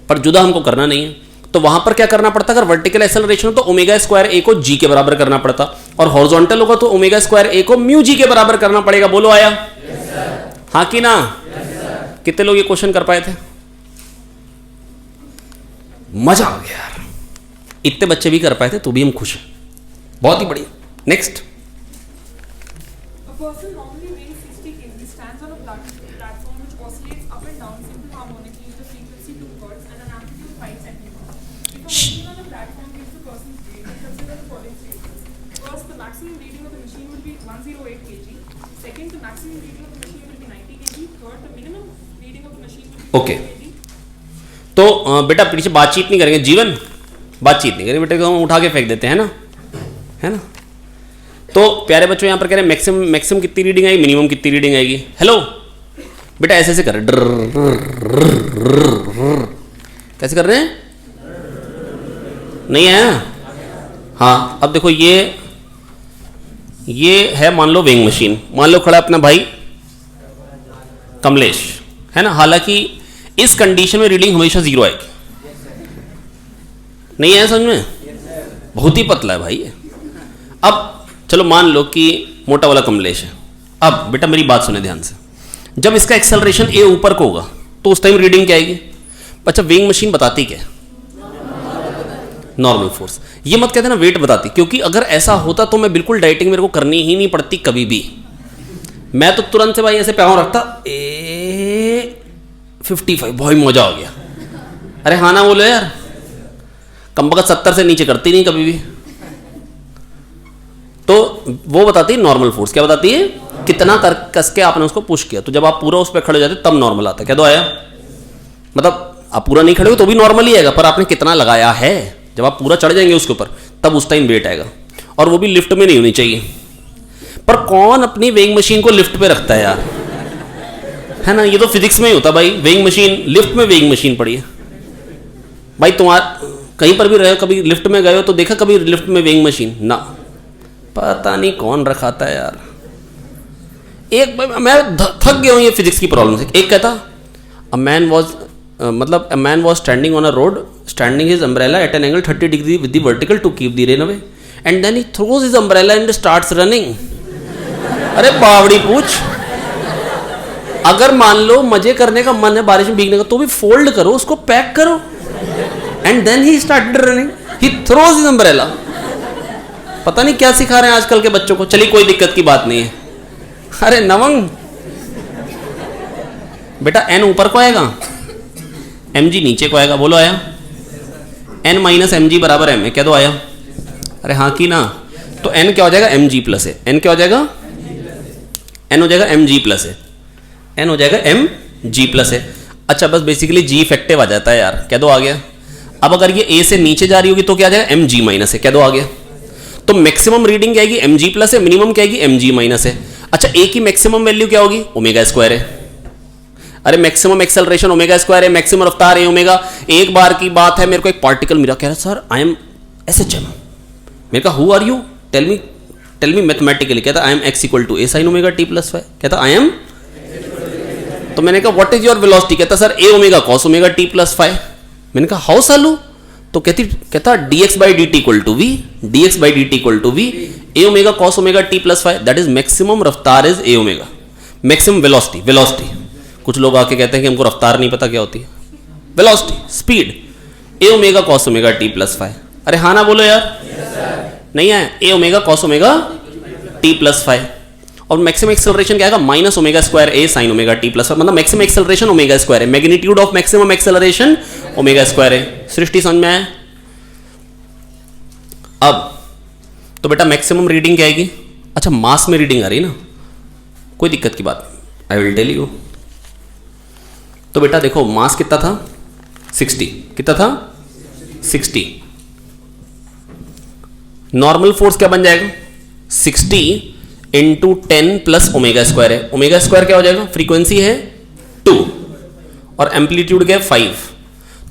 पर जुदा हमको करना नहीं है। तो वहां पर क्या करना पड़ता? अगर वर्टिकल एक्सेलरेशन हो तो ओमेगा स्क्वायर ए को जी के बराबर करना पड़ता, और हॉरिजॉन्टल होगा तो ओमेगा स्क्वायर ए को म्यू जी के बराबर करना पड़ेगा। बोलो आया? हाँ कि ना? कितने लोग ये क्वेश्चन कर पाए थे? मजा आ गया यार, इतने बच्चे भी कर पाए थे तो भी हम खुश हैं, बहुत ही बढ़िया। Next. A person normally weighing 60 kg stands on a platform which oscillates up and down simple harmonically with a frequency 2 Hz and an amplitude 5 centimeters. If a machine on the platform gives the person's weight, then consider the following statements. First, the maximum reading of the machine will be 108 kg. Second, the maximum reading of the machine will be 90 what the minimum reading of the machine will be. Okay तो बेटा पीछे बातचीत नहीं करेंगे, जीवन बातचीत नहीं करेंगे बेटे को हम उठा के फेंक देते हैं ना, है ना। तो प्यारे बच्चों यहाँ पर कह रहे हैं मैक्सिमम कितनी रीडिंग आएगी, मिनिमम कितनी रीडिंग आएगी। हेलो बेटा ऐसे कर कैसे कर रहे हैं, नहीं है। हाँ अब देखो ये है मान लो वेइंग मशीन, मान लो खड़ा अपना भाई कमलेश, है ना। हालांकि इस कंडीशन में रीडिंग हमेशा 0 आएगी, नहीं है समझ में, बहुत ही पतला है भाई। अब चलो मान लो कि मोटा वाला कमलेश है। अब बेटा मेरी बात सुने ध्यान से, जब इसका एक्सेलरेशन ए ऊपर को होगा तो उस टाइम रीडिंग क्या आएगी। अच्छा वेइंग मशीन बताती क्या, नॉर्मल फोर्स। ये मत कहते ना वेट बताती, क्योंकि अगर ऐसा होता तो मैं बिल्कुल डाइटिंग मेरे को करनी ही नहीं पड़ती कभी भी। मैं तो तुरंत से भाई ऐसे पाँव रखता 55, बहुत मजा आ गया। अरे हाँ ना बोलो यार, कम बगत 70 से नीचे करती नहीं कभी भी। तो वो बताती है नॉर्मल फोर्स, क्या बताती है, कितना कस के आपने उसको पुश किया। तो जब आप पूरा उस पर खड़े हो जाते तब नॉर्मल आता है। क्या तो आया, मतलब आप पूरा नहीं खड़े हो तो भी नॉर्मल ही आएगा, पर आपने कितना लगाया है। जब आप पूरा चढ़ जाएंगे उसके ऊपर तब उस टाइम वेट आएगा, और वो भी लिफ्ट में नहीं होनी चाहिए। पर कौन अपनी वेइंग मशीन को लिफ्ट पे रखता है यार, है ना। ये तो फिजिक्स में ही होता भाई, वेइंग मशीन लिफ्ट में वेइंग मशीन पड़ी है भाई। तुम्हारा कहीं पर भी रहे हो, कभी लिफ्ट में गए हो तो देखा कभी लिफ्ट में वेइंग मशीन ना, पता नहीं कौन रखाता है यार। एक मैं थक गया हूं ये फिजिक्स की प्रॉब्लम से। एक कहता a man was standing on a road, standing his umbrella at an angle 30 degree with the vertical to keep the rain away, and then he throws his umbrella and starts running. अरे बावड़ी पूछ, अगर मान लो मजे करने का मन है बारिश में भीगने का तो भी फोल्ड करो उसको, पैक करो, and then he started running, he throws his umbrella. पता नहीं क्या सिखा रहे हैं आजकल के बच्चों को। चलिए कोई दिक्कत की बात नहीं है। अरे नवंग बेटा एन ऊपर को आएगा, एम जी नीचे को आएगा। बोलो आया, एन माइनस एम जी बराबर एम है। क्या तो आया, अरे हाँ की ना। तो एन क्या हो जाएगा, एम जी प्लस है। एन क्या हो जाएगा, एन हो जाएगा एम जी प्लस है, एन हो जाएगा एम जी प्लस है। अच्छा बस बेसिकली जी इफेक्टिव आ जाता है यार। क्या दो आ गया। अब अगर ये ए से नीचे जा रही होगी तो क्या आ जाएगा, एम जी माइनस है। क्या दो आ गया। तो मैक्सिमम रीडिंग क्या आएगी, एम जी प्लस है, मिनिमम क्या आएगी, एम जी माइनस है। अच्छा ए की मैक्सिमम वैल्यू क्या होगी, ओमेगा स्क्वायर है। अरे मैक्सिमम एक्सेलरेशन ओमेगा स्क्वायर है, मैक्सिमम रफ्तार है ओमेगा। एक बार की बात है, मेरे को एक पार्टिकल मिला, कह रहा सर आई एम एसएचएम। मैंने कहा who are you, tell me mathematically. कहता I am x equal to A sine omega T plus 5। कहता आई एम, तो मैंने कहा व्हाट इज योर वेलोसिटी। कहता sir A omega cos omega T plus 5। मैंने कहा हाउ सालू। तो कहता dx by dt equal to v, dx by dt equal to v, A omega cos omega T plus 5, that is maximum रफ्तार is A omega, maximum velocity. कुछ लोग आके कहते हैं कि हमको रफ्तार नहीं पता क्या होती है, velocity speed, A omega cos omega T plus 5। अरे हाँ ना बोलो यार, नहीं है, A omega cos omega T plus 5। और मैक्सिमम एक्सेलरेशन क्या आएगा, minus omega square A sine omega T plus 5। मतलब मैक्सिमम एक्सेलरेशन ओमेगा स्क्वायर है, magnitude of maximum acceleration omega square है। सृष्टि समझ में आया। अब तो बेटा मैक्सिमम रीडिंग क्या आएगी। अच्छा मास में रीडिंग आ रही है ना, कोई दिक्कत की बात, आई विल टेल यू। तो बेटा देखो मास कितना था, 60। कितना था, 60। नॉर्मल फोर्स क्या बन जाएगा, 60 इंटू 10 प्लस ओमेगा स्क्वायर है। ओमेगा स्क्वायर क्या हो जाएगा, फ्रीक्वेंसी है 2 और एम्पलीट्यूड क्या है 5।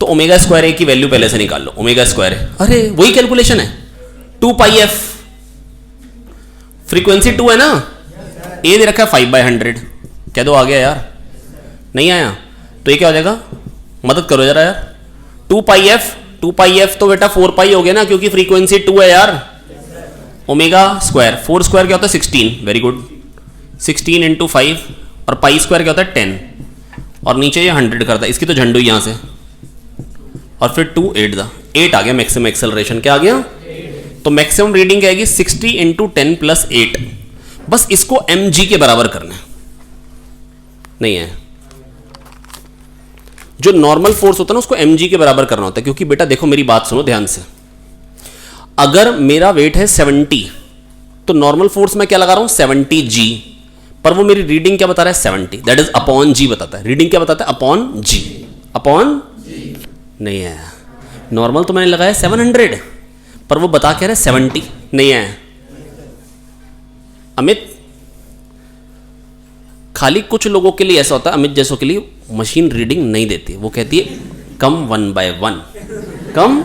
तो ओमेगा स्क्वायर ए की वैल्यू पहले से निकाल लो, ओमेगा स्क्वायर है, अरे वही कैलकुलेशन है, 2 पाई एफ। फ्रीक्वेंसी 2 है ना, ए दे रखा है 5/100। क्या दो आ गया यार, नहीं आया। तो ये क्या हो जाएगा, मदद करो जरा यार, 2 पाई एफ तो बेटा 4 पाई हो गया ना, क्योंकि फ्रीक्वेंसी 2 है यार। ओमेगा स्क्वायर, 4 स्क्वायर क्या होता है 16, वेरी गुड, 16 इंटू 5 और पाई स्क्वायर क्या होता है 10 और नीचे ये 100 करता है, इसकी तो झंडू यहां से, और फिर 2 8 आ गया मैक्सिमम एक्सेलरेशन। क्या आ गया, तो मैक्सिमम रीडिंग क्या आएगी 60 इंटू 10 प्लस 8। बस इसको mg के बराबर करना है, नहीं है, जो नॉर्मल फोर्स होता है ना उसको mg के बराबर करना होता है। क्योंकि बेटा देखो मेरी बात सुनो ध्यान से, अगर मेरा वेट है 70 तो नॉर्मल फोर्स में क्या लगा रहा हूं 70g पर वो मेरी रीडिंग क्या बता रहा है 70, दैट इज अपॉन जी बताता है। रीडिंग क्या बताता है अपॉन जी, अपॉन नहीं आया। नॉर्मल तो मैंने लगाया 700 पर वो बता कह रहा है 70, नहीं आया। अमित खाली कुछ लोगों के लिए ऐसा होता है, अमित जैसों के लिए मशीन रीडिंग नहीं देती, वो कहती है कम 1 by 1 कम।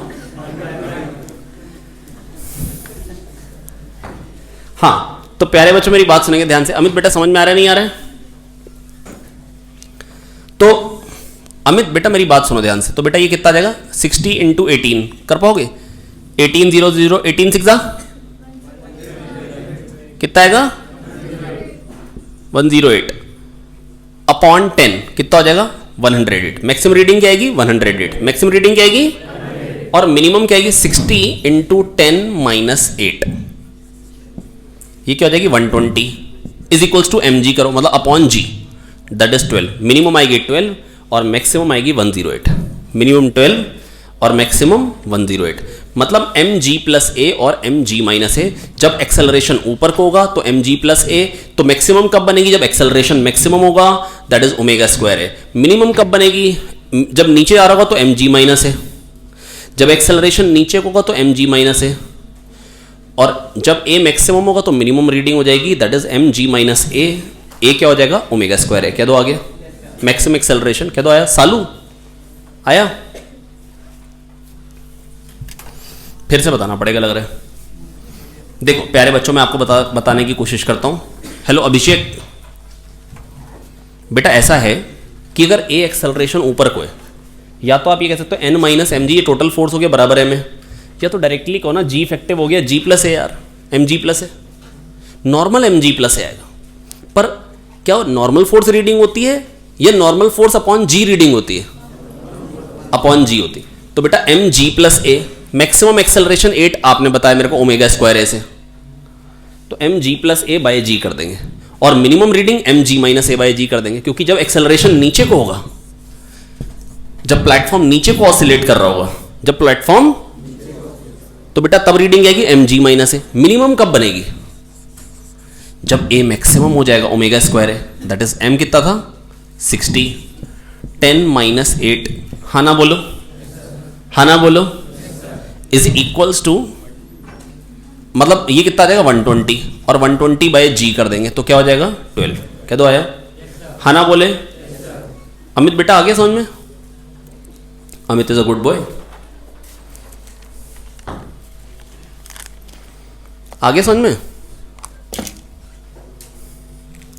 हाँ तो प्यारे बच्चों मेरी बात सुनेंगे ध्यान से। अमित बेटा समझ में आ रहा है नहीं आ रहा है? तो अमित बेटा मेरी बात सुनो ध्यान से। तो बेटा ये कितना आ जाएगा 60 इंटू 18 कर पाओगे? 18 0 0 18 6 कितना आएगा 108 अपॉन 10 कितना हो जाएगा 108। मैक्सिमम रीडिंग क्या आएगी 108। मैक्सिमम रीडिंग क्या आएगी और मिनिमम क्या आएगी 60 इंटू 10 माइनस 8, ये क्या हो जाएगी 120 इज इक्वल्स टू mg करो, मतलब upon g that is 12। Minimum आएगी 12 और मैक्सिमम आएगी 108। मिनिमम 12 और मैक्सिमम 108, मतलब mg प्लस a और mg माइनस a। जब एक्सेलरेशन ऊपर को होगा तो mg प्लस a, तो मैक्सिमम कब बनेगी जब एक्सेलरेशन मैक्सिमम होगा, दैट इज ओमेगा स्क्वायर है। मिनिमम कब बनेगी जब नीचे आ रहा होगा तो mg माइनस a, जब एक्सेलरेशन नीचे को होगा तो mg माइनस a, और जब a मैक्सिमम होगा तो मिनिमम रीडिंग हो जाएगी that is mg minus a। a क्या हो जाएगा ओमेगा स्क्वायर है। क्या दो आगे मैक्सिमम एक्सेलरेशन क्या दो आया सालू आया? फिर से बताना पड़ेगा लग रहा है। देखो प्यारे बच्चों मैं आपको बताने की कोशिश करता हूं। हेलो अभिषेक बेटा ऐसा है कि अगर a एक्सेलरेशन ऊपर को है, या तो आप ये कह सकते हो n माइनस एम जी, ये टोटल फोर्स हो गया बराबर m है, या तो डायरेक्टली कहो ना g इफेक्टिव हो गया g प्लस है यार, mg प्लस है, नॉर्मल mg प्लस है आएगा। पर क्या नॉर्मल फोर्स रीडिंग होती है या normal force upon g reading होती है? अपॉन g होती। तो बेटा mg plus a, maximum acceleration 8 आपने बताया मेरे को ओमेगा स्क्वायर ए से, तो mg plus a by g कर देंगे, और minimum reading mg minus a by g कर देंगे, क्योंकि जब एक्सेलरेशन नीचे को होगा, जब प्लेटफॉर्म नीचे को ऑसिलेट कर रहा होगा, जब प्लेटफॉर्म, तो बेटा तब रीडिंग आएगी mg माइनस a। मिनिमम कब बनेगी जब a मैक्सिमम हो जाएगा, ओमेगा स्क्वायर है, दैट इज m कितना था 60, 10 माइनस 8, हाँ ना बोलो, हाँ ना बोलो, इज इक्वल्स टू, मतलब ये कितना आ जाएगा 120, और 120 बाय g कर देंगे तो क्या हो जाएगा 12। क्या दो आया, हाँ ना बोले? अमित बेटा आ गया समझ में? Amit is a good boy, आगे समझ में?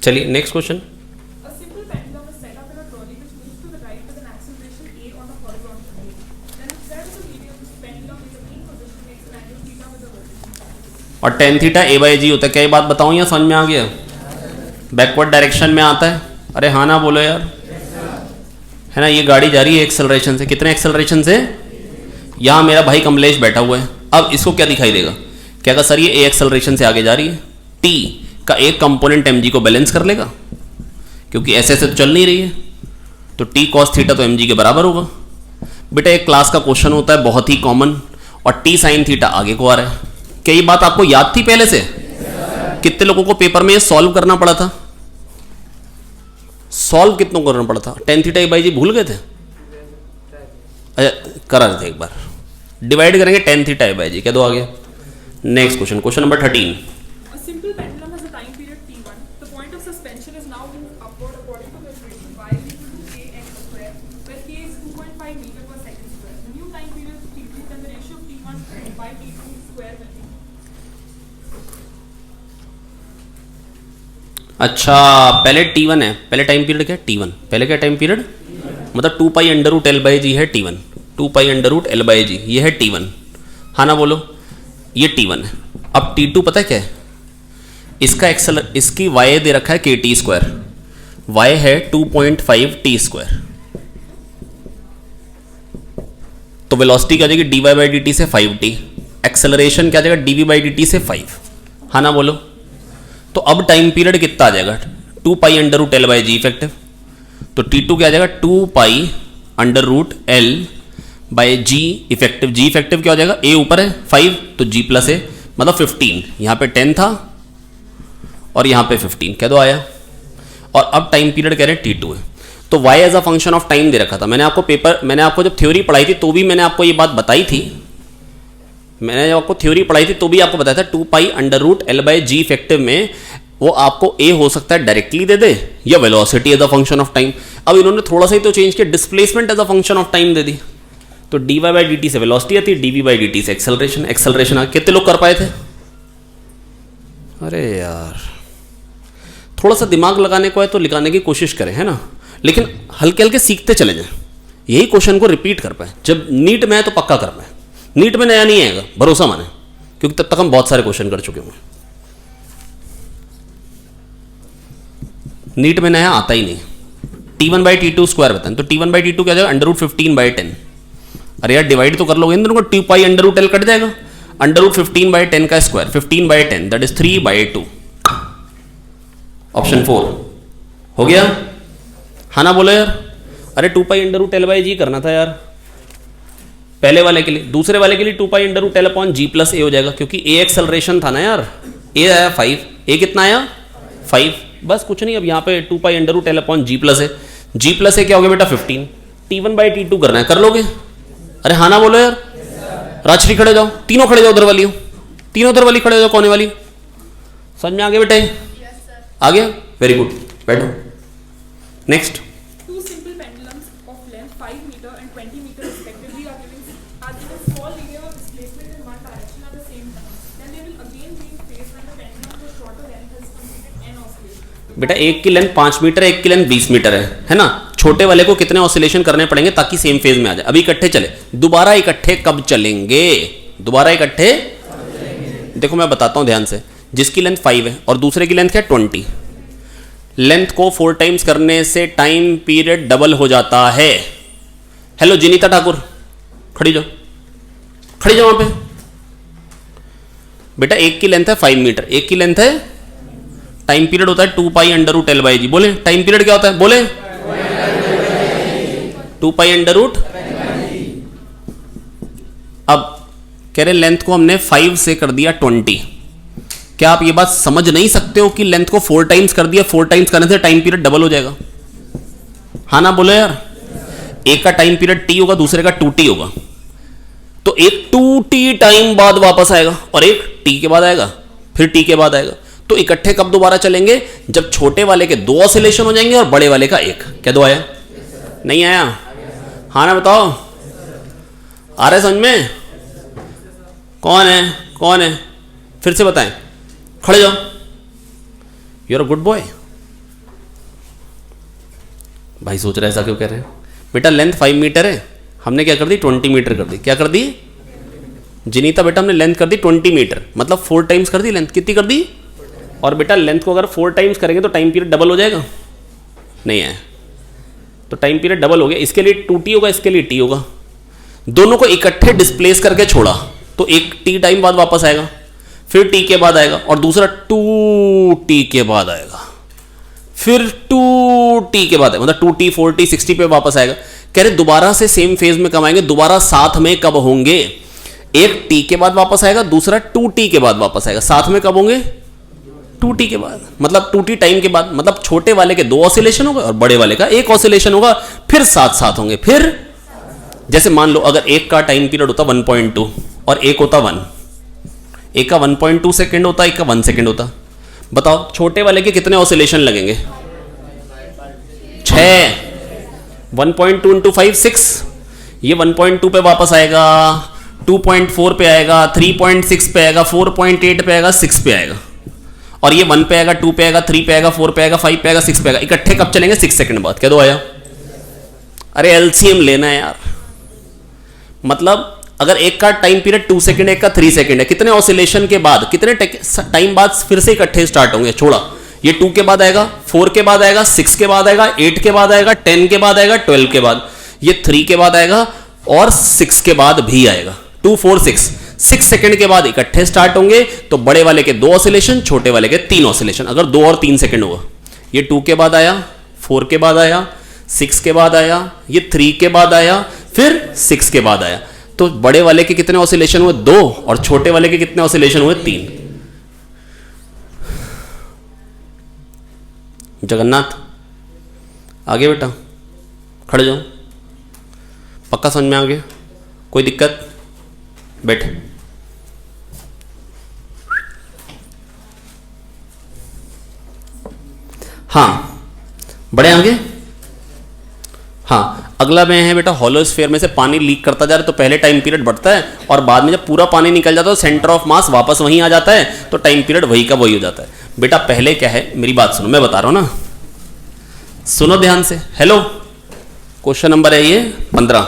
चलिए next question. A simple pendulum is set up in a trolley which moves to the right with an acceleration a on the horizontal plane. Then if there is a medium, this pendulum in the mean position makes an angle theta with a vertical. और tan theta a by जी होता है। क्या ये बात बताऊं या समझ में आ गया? बैकवर्ड डायरेक्शन में आता है, अरे हाँ ना बोलो यार, है ना? ये गाड़ी जा रही है एक्सेलरेशन से, कितने एक्सेलरेशन से? यहाँ मेरा भाई कमलेश बैठा हुआ है, अब इसको क्या दिखाई देगा? क्या कहा सर ये a एक्सेलरेशन से आगे जा रही है, t का एक कंपोनेंट mg को बैलेंस कर लेगा, क्योंकि ऐसे ऐसे तो चल नहीं रही है, तो t cos थीटा तो mg के बराबर होगा। बेटा एक क्लास का क्वेश्चन होता है बहुत ही कॉमन, और t sin थीटा आगे को आ रहा है। क्या ये बात आपको याद थी पहले से? कितने लोगों को पेपर में ये सॉल्व करना पड़ा था? सॉल्व कितनों को करना पड़ा था? tan थीटा a बाई जी भूल गए थे? अच्छा करा रहे थे एक बार, डिवाइड करेंगे tan थीटा a बाई जी। क्या दो आगे? Next question, question number 13। A simple pendulum has a time period t1. The point of suspension is now moved upward according to the equation y is equal to kx square, where k is 2.5 meter per second square. The new time period is t2, then the ratio of t1 by t2 square will be. अच्छा पहले t1 है, पहले time period क्या है t1, पहले क्या time period, मतलब 2 pi under root L by g है t1, 2 pi under root L by g ये है t1, हाँ ना बोलो? ये t1 है। अब t2 पता है क्या है? इसका इसकी y दे रखा है kt स्क्वायर, y है 2.5 t स्क्वायर, तो वेलोसिटी क्या जाएगी dy बाई dt से 5t, एक्सेलरेशन क्या जाएगा dv बाई dt से 5, हाँ ना बोलो? तो अब टाइम पीरियड कितना आ जाएगा 2 pi under root L by G effective, तो t2 क्या आ जाएगा 2 pi under root L by G effective. G effective क्या हो जाएगा, a ऊपर है 5 तो g प्लस a, मतलब 15, यहाँ पे 10 था और यहाँ पे 15, क्या दो आया और अब टाइम पीरियड कह रहे हैं T2 है। तो y as a function of time दे रखा था। मैंने आपको जब थ्योरी पढ़ाई थी तो भी मैंने आपको ये बात बताई थी। मैंने जब आपको थ्योरी पढ़ाई थी तो भी आपको बताया था 2π√L/g इफेक्टिव में वो आपको a हो सकता है डायरेक्टली दे दे या velocity as a function of time. अब इन्होंने थोड़ा सा ही तो चेंज किया, displacement as a function of time दे दी। तो dy/dt से वेलोसिटी आती है, dv/dt से एक्सेलरेशन। कितने लोग कर पाए थे? अरे यार, थोड़ा सा दिमाग लगाने को है तो लगाने की कोशिश करें, है ना, लेकिन हल्के हल्के सीखते चले जाएं, यही क्वेश्चन को रिपीट कर पाए। जब नीट में है तो पक्का कर पाए, नीट में नया नहीं आएगा, भरोसा माने, क्योंकि तब तक हम बहुत सारे क्वेश्चन कर चुके होंगे। नीट में नया आता ही नहीं। T1/T2 स्क्वायर बताएं, तो T1/T2 क्या जाएगा? √15/10। अरे यार डिवाइड तो कर लोगे इन दोनों को, 2π√L कट जाएगा, √15/10 का स्क्वायर, 15/10 दैट इज 3/2। ऑप्शन 4 हो गया, हाँ ना बोलो यार। अरे 2π√L/g करना था यार पहले वाले के लिए, दूसरे वाले के लिए 2π√L/g+a हो जाएगा, क्योंकि a एक्सेलरेशन था ना यार। a आया 5, a कितना आया 5, बस कुछ नहीं। अब यहाँ पे 2π√L/g+a, g+a क्या हो गया बेटा 15। T1/T2 करना है, कर लोगे? अरे हाँ ना बोलो यार। राजश्री खड़े जाओ, तीनों खड़े जाओ, उधर वाली हो, तीनों उधर वाली खड़े जाओ, कोने वाली। समझ में आ गया बेटे? आ गया, वेरी गुड, बैठो। Next, Two simple pendulums of length 5 meter and 20 meter respectively are given small linear displacement in one direction at the same time. Then they will again be in phase when the pendulum for shorter length has completed n oscillations. बेटा एक की length 5 metre है, एक की length 20 metre है ना। छोटे वाले को कितने ऑसिलेशन करने पड़ेंगे ताकि सेम फेज में आ जाए? अभी इकट्ठे चले, दोबारा इकट्ठे कब चलेंगे? दोबारा इकट्ठे देखो मैं बताता हूं ध्यान से। जिसकी लेंथ 5 है और दूसरे की लेंथ क्या है 20, लेंथ को 4 टाइम्स करने से टाइम पीरियड डबल हो जाता है। हेलो जिनीता ठाकुर, खड़ी जाओ, खड़ी जाओ वहां पे। बेटा एक की लेंथ है 5 मीटर, एक की लेंथ है, टाइम पीरियड होता है 2π√L/g। बोले टाइम पीरियड क्या होता है? बोले 2π√। अब कह रहे लेंथ को हमने 5 से कर दिया 20। क्या आप ये बात समझ नहीं सकते हो कि लेंथ को 4 टाइम्स कर दिया, 4 टाइम्स करने से टाइम पीरियड डबल हो जाएगा? हाँ ना बोलो यार। एक का टाइम पीरियड t होगा, दूसरे का 2t होगा, तो एक 2t टाइम बाद वापस आएगा और एक t के बाद आएगा, फिर t के बाद आएगा। तो इकट्ठे कब दोबारा चलेंगे? जब छोटे वाले के 2 ऑसिलेशन हो जाएंगे और बड़े वाले का 1। क्या 2 आया? नहीं आया? हाँ ना बताओ, आ रहा है समझ में? कौन है, कौन है? फिर से बताएं, खड़े जाओ। You are a good boy. भाई सोच रहे ऐसा क्यों कह रहे हैं? बेटा लेंथ 5 मीटर है, हमने क्या कर दी 20 मीटर कर दी। क्या कर दी जिनीता? बेटा हमने लेंथ कर दी 20 मीटर, मतलब 4 टाइम्स कर दी। लेंथ कितनी कर दी? और बेटा लेंथ को अगर 4 टाइम्स करेंगे तो टाइम पीरियड डबल हो जाएगा? नहीं है, तो टाइम पीरियड डबल हो गया। इसके लिए 2t होगा, इसके लिए t होगा। दोनों को इकट्ठे डिस्प्लेस करके छोड़ा तो एक t टाइम बाद वापस आएगा, फिर t के बाद आएगा और दूसरा 2t के बाद आएगा, फिर 2t के बाद, मतलब 2t 4t 60 पे वापस आएगा। कह रहे दोबारा से सेम फेज में कब आएंगे? दोबारा साथ में कब होंगे? एक t के बाद वापस आएगा, दूसरा 2t के बाद वापस आएगा। साथ में कब होंगे? 2t के बाद, मतलब 2t टाइम के बाद। मतलब छोटे वाले के 2 ऑसिलेशन होगा और बड़े वाले का 1 ऑसिलेशन होगा, फिर साथ साथ होंगे। फिर जैसे मान लो अगर एक का टाइम पीरियड होता 1.2 और एक होता 1, एक का 1.2 सेकेंड होता, एक का 1 सेकेंड होता। बताओ छोटे वाले के कितने ऑसिलेशन लगेंगे? 6। 1.2 इंटू 5 6। ये 1.2 पे वापस आएगा, 2.4 पे आएगा, 3.6 पे आएगा, 4.8 पे आएगा, 6 पे आएगा, और ये 1 पे आएगा, 2 पे आएगा, 3 पे आएगा, 4 पे आएगा, 5 पे आएगा, 6 पे आएगा। इकट्ठे कब चलेंगे? 6 सेकंड बाद। क्या 2 आया? अरे एलसीएम लेना है यार। मतलब अगर एक का टाइम पीरियड 2 सेकंड, एक का 3 सेकंड है, कितने ऑसिलेशन के बाद, कितने टाइम बाद फिर से इकट्ठे स्टार्ट होंगे? छोड़ा, ये 2 के बाद आएगा, 4 के बाद आएगा, 6 के बाद आएगा, 8 के बाद आएगा, 10 के बाद आएगा, 12 के बाद, ये 3 के बाद आएगा और 6 के बाद भी आएगा। 2 4 6 सेकंड के बाद इकट्ठे स्टार्ट होंगे। तो बड़े वाले के 2 ऑसिलेशन, छोटे वाले के 3 ऑसिलेशन। अगर 2 और 3 सेकंड हुआ, ये 2 के बाद आया, 4 के बाद आया, 6 के बाद आया, ये 3 के बाद आया, फिर 6 के बाद आया। तो बड़े वाले के कितने ऑसिलेशन हुए? 2, और छोटे वाले के कितने ऑसिलेशन हुए? 3। जगन्नाथ आगे बेटा, खड़े जाओ, पक्का समझ में आ गया? कोई दिक्कत? बैठ। हाँ, बड़े आगे। हाँ, अगला में है बेटा हॉलो स्फीयर में से पानी लीक करता जा रहा है तो पहले टाइम पीरियड बढ़ता है और बाद में जब पूरा पानी निकल जाता है तो सेंटर ऑफ मास वापस वहीं आ जाता है तो टाइम पीरियड वही का वही हो जाता है। बेटा पहले क्या है, मेरी बात सुनो, मैं बता रहा हूं ना, सुनो ध्यान से। हेलो, क्वेश्चन नंबर है ये 15।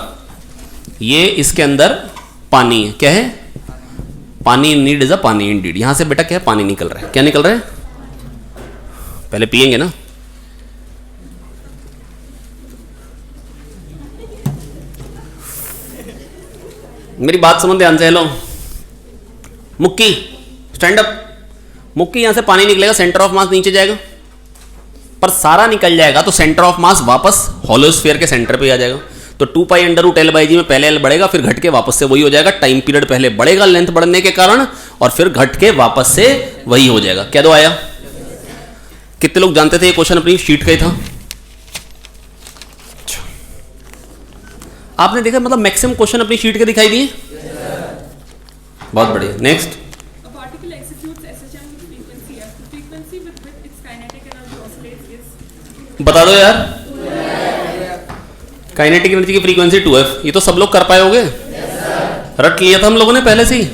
ये इसके अंदर पानी है, क्या है? पानी नीड इज अ पानी इंडीड। यहां से बेटा क्या है, पानी निकल रहा है। क्या निकल रहा है? पहले पिएंगे ना। मेरी बात सुनो ध्यान से। हेलो मुक्की, स्टैंड अप। मुक्की, यहां से पानी निकलेगा, सेंटर ऑफ मास नीचे जाएगा, पर सारा निकल जाएगा तो सेंटर ऑफ मास वापस हॉलो स्फीयर के सेंटर पे आ जाएगा। तो 2 pi under root L by g में पहले एल बढ़ेगा, फिर घट के वापस से वही हो जाएगा। टाइम पीरियड पहले बढ़ेगा लेंथ बढ़ने के कारण और फिर घट के वापस से वही हो जाएगा। क्या दो आया? कितने लोग जानते थे ये क्वेश्चन अपनी शीट का ही था? आपने देखा, मतलब मैक्सिमम क्वेश्चन अपनी शीट के दिखाई दिए। बहुत बढ़िया। Next, A particle executes SHM with frequency f. The frequency with which its kinetic energy oscillates is, बता दो यार। काइनेटिक एनर्जी की फ्रीक्वेंसी 2f। ये तो सब लोग कर पाए होंगे, रट लिया था हम लोगों ने पहले से ही।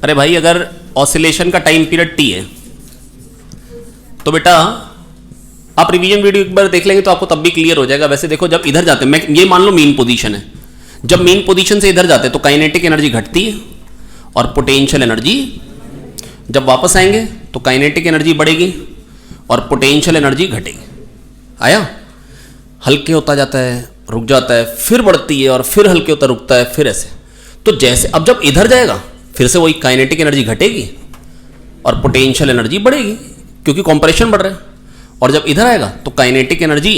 अरे भाई, अगर ऑसिलेशन का टाइम पीरियड t है तो बेटा आप रिवीजन वीडियो एक बार देख लेंगे तो आपको तब भी क्लियर हो जाएगा। वैसे देखो, जब इधर जाते हैं, मैं ये मान लो मेन पोजीशन है, जब मेन पोजीशन से इधर जाते हैं तो काइनेटिक एनर्जी घटती है और पोटेंशियल एनर्जी, जब वापस आएंगे तो काइनेटिक एनर्जी बढ़ेगी और पोटेंशियल एनर्जी घटेगी। आया? हल्के होता जाता है, रुक जाता है, फिर बढ़ती है और फिर हल्के होता रुकता है, फिर ऐसे। तो जैसे अब जब इधर जाएगा फिर से वही काइनेटिक एनर्जी घटेगी और पोटेंशियल एनर्जी बढ़ेगी क्योंकि कॉम्प्रेशन बढ़ रहा है। और जब इधर आएगा तो काइनेटिक एनर्जी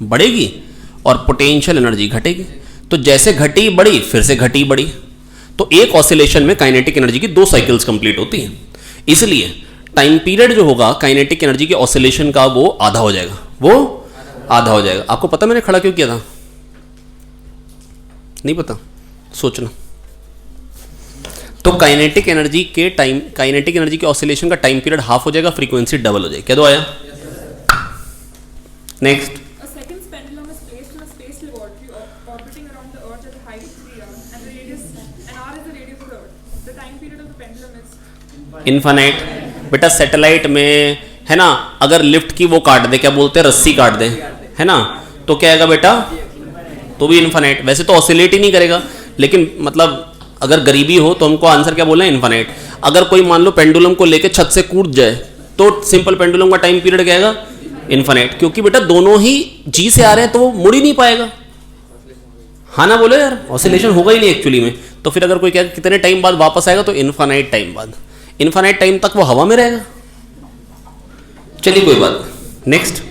बढ़ेगी और पोटेंशियल एनर्जी घटेगी। तो जैसे घटी बढ़ी फिर से घटी बढ़ी। तो एक ऑसिलेशन में काइनेटिक एनर्जी की 2 साइकिल्स कंप्लीट होती हैं। इसलिए टाइम पीरियड जो होगा काइनेटिक एनर्जी के ऑसिलेशन का वो आधा हो जाएगा, वो आधा हो जाएगा। आपको पता मैंने खड़ा क्यों किया था? नहीं पता? सोचना। तो काइनेटिक एनर्जी के ऑसिलेशन का टाइम पीरियड हाफ हो जाएगा, फ्रीक्वेंसी डबल हो जाएगी। क्या दो आया? Next, a second's pendulum is placed in a space laboratory orbiting around the Earth at a height of 3 r, and r is the radius of the Earth. The time period of the pendulum is infinite. बेटा satellite में है ना, अगर lift की वो काट दे, क्या बोलते हैं, रस्सी काट दे, है ना, तो क्या आएगा बेटा? तो भी इनफाइनाइट। वैसे तो ऑसिलेट ही नहीं करेगा, लेकिन मतलब अगर गरीबी हो तो हमको आंसर क्या बोलना है? इनफाइनाइट। अगर कोई मान लो पेंडुलम को लेके छत से कूद जाए तो सिंपल पेंडुलम का टाइम पीरियड क्या आएगा? इनफाइनाइट। क्योंकि बेटा दोनों ही जी से आ रहे हैं तो वो मुड़ ही नहीं पाएगा। हाँ ना बोलो यार, ऑसिलेशन होगा ही नहीं एक्चुअली में। तो फिर अगर कोई क्या कितने टाइम बाद वापस आएगा तो इनफाइनाइट टाइम बाद। इनफाइनाइट टाइम तक वो हवा में रहेगा। चलिए कोई बात। नेक्स्ट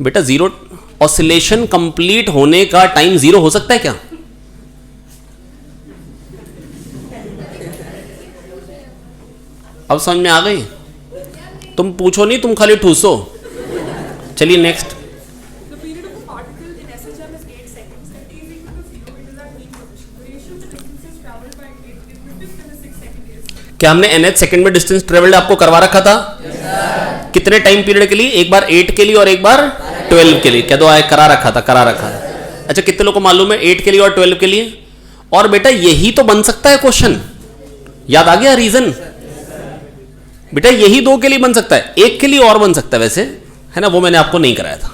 बेटा, जीरो ऑसिलेशन कंप्लीट होने का टाइम जीरो हो सकता है क्या? अब समझ में आ गई? तुम पूछो नहीं, तुम खाली ठूसो। चलिए next. the period of a particle in SHM is 8 seconds. At t is equal to 0, it is at mean position. The ratio of the distances traveled by it is the fifth and the 6th second is. क्या हमने nth second में distance travelled आपको करवा रखा था? yes, कितने time period के लिए? एक बार 8 के लिए और एक बार 12 के लिए। क्या दो आए? करा रखा था, करा रखा था। अच्छा, कितने लोगों को मालूम है 8 के लिए और 12 के लिए? और बेटा यही तो बन सकता है क्वेश्चन। याद आ गया रीजन? बेटा यही 2 के लिए बन सकता है, 1 के लिए और बन सकता है वैसे, है ना, वो मैंने आपको नहीं कराया था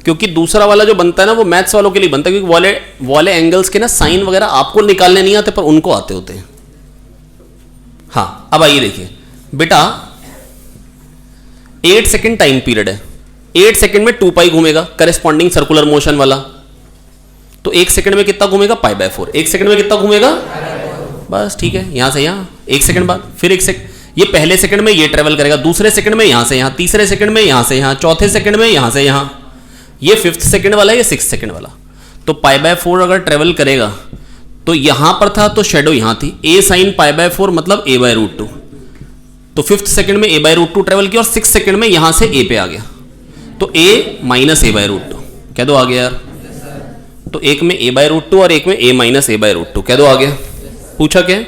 क्योंकि दूसरा वाला जो बनता है ना वो मैथ्स वालों के लिए बनता है, क्योंकि वाले एंगल्स के ना साइन वगैरह आपको निकालने नहीं आते पर उनको आते होते हैं। हाँ, अब आइए देखिए बेटा, 8 सेकेंड टाइम पीरियड है। 8 सेकेंड में 2 पाई घूमेगा, करेस्पॉन्डिंग सर्कुलर मोशन वाला। तो 1 सेकेंड में कितना घूमेगा? π/4। 1 सेकेंड में कितना घूमेगा? बस ठीक है, यहां से यहां। 1 सेकेंड बाद फिर 1 सेकेंड, ये पहले सेकंड में ये ट्रेवल करेगा, दूसरे सेकंड में यहां से यहां, तीसरे सेकंड में यहां से यहां, चौथे सेकंड में यहां से यहां, ये 5th सेकंड वाला, ये 6th सेकंड वाला। तो पाई बाय 4 अगर ट्रेवल करेगा तो यहां पर था तो शेडो यहां थी, a साइन पाई बाय 4 मतलब a बाय रूट 2, तो 5th सेकंड में a बाय रूट 2 ट्रेवल किया और 6th सेकंड में यहां से a पे आ गया, तो a minus a by root 2 कह दो आ गया यार। तो एक में a बाय रूट 2 और एक में a minus a by root 2 कह दो आ गया। पूछा क्या?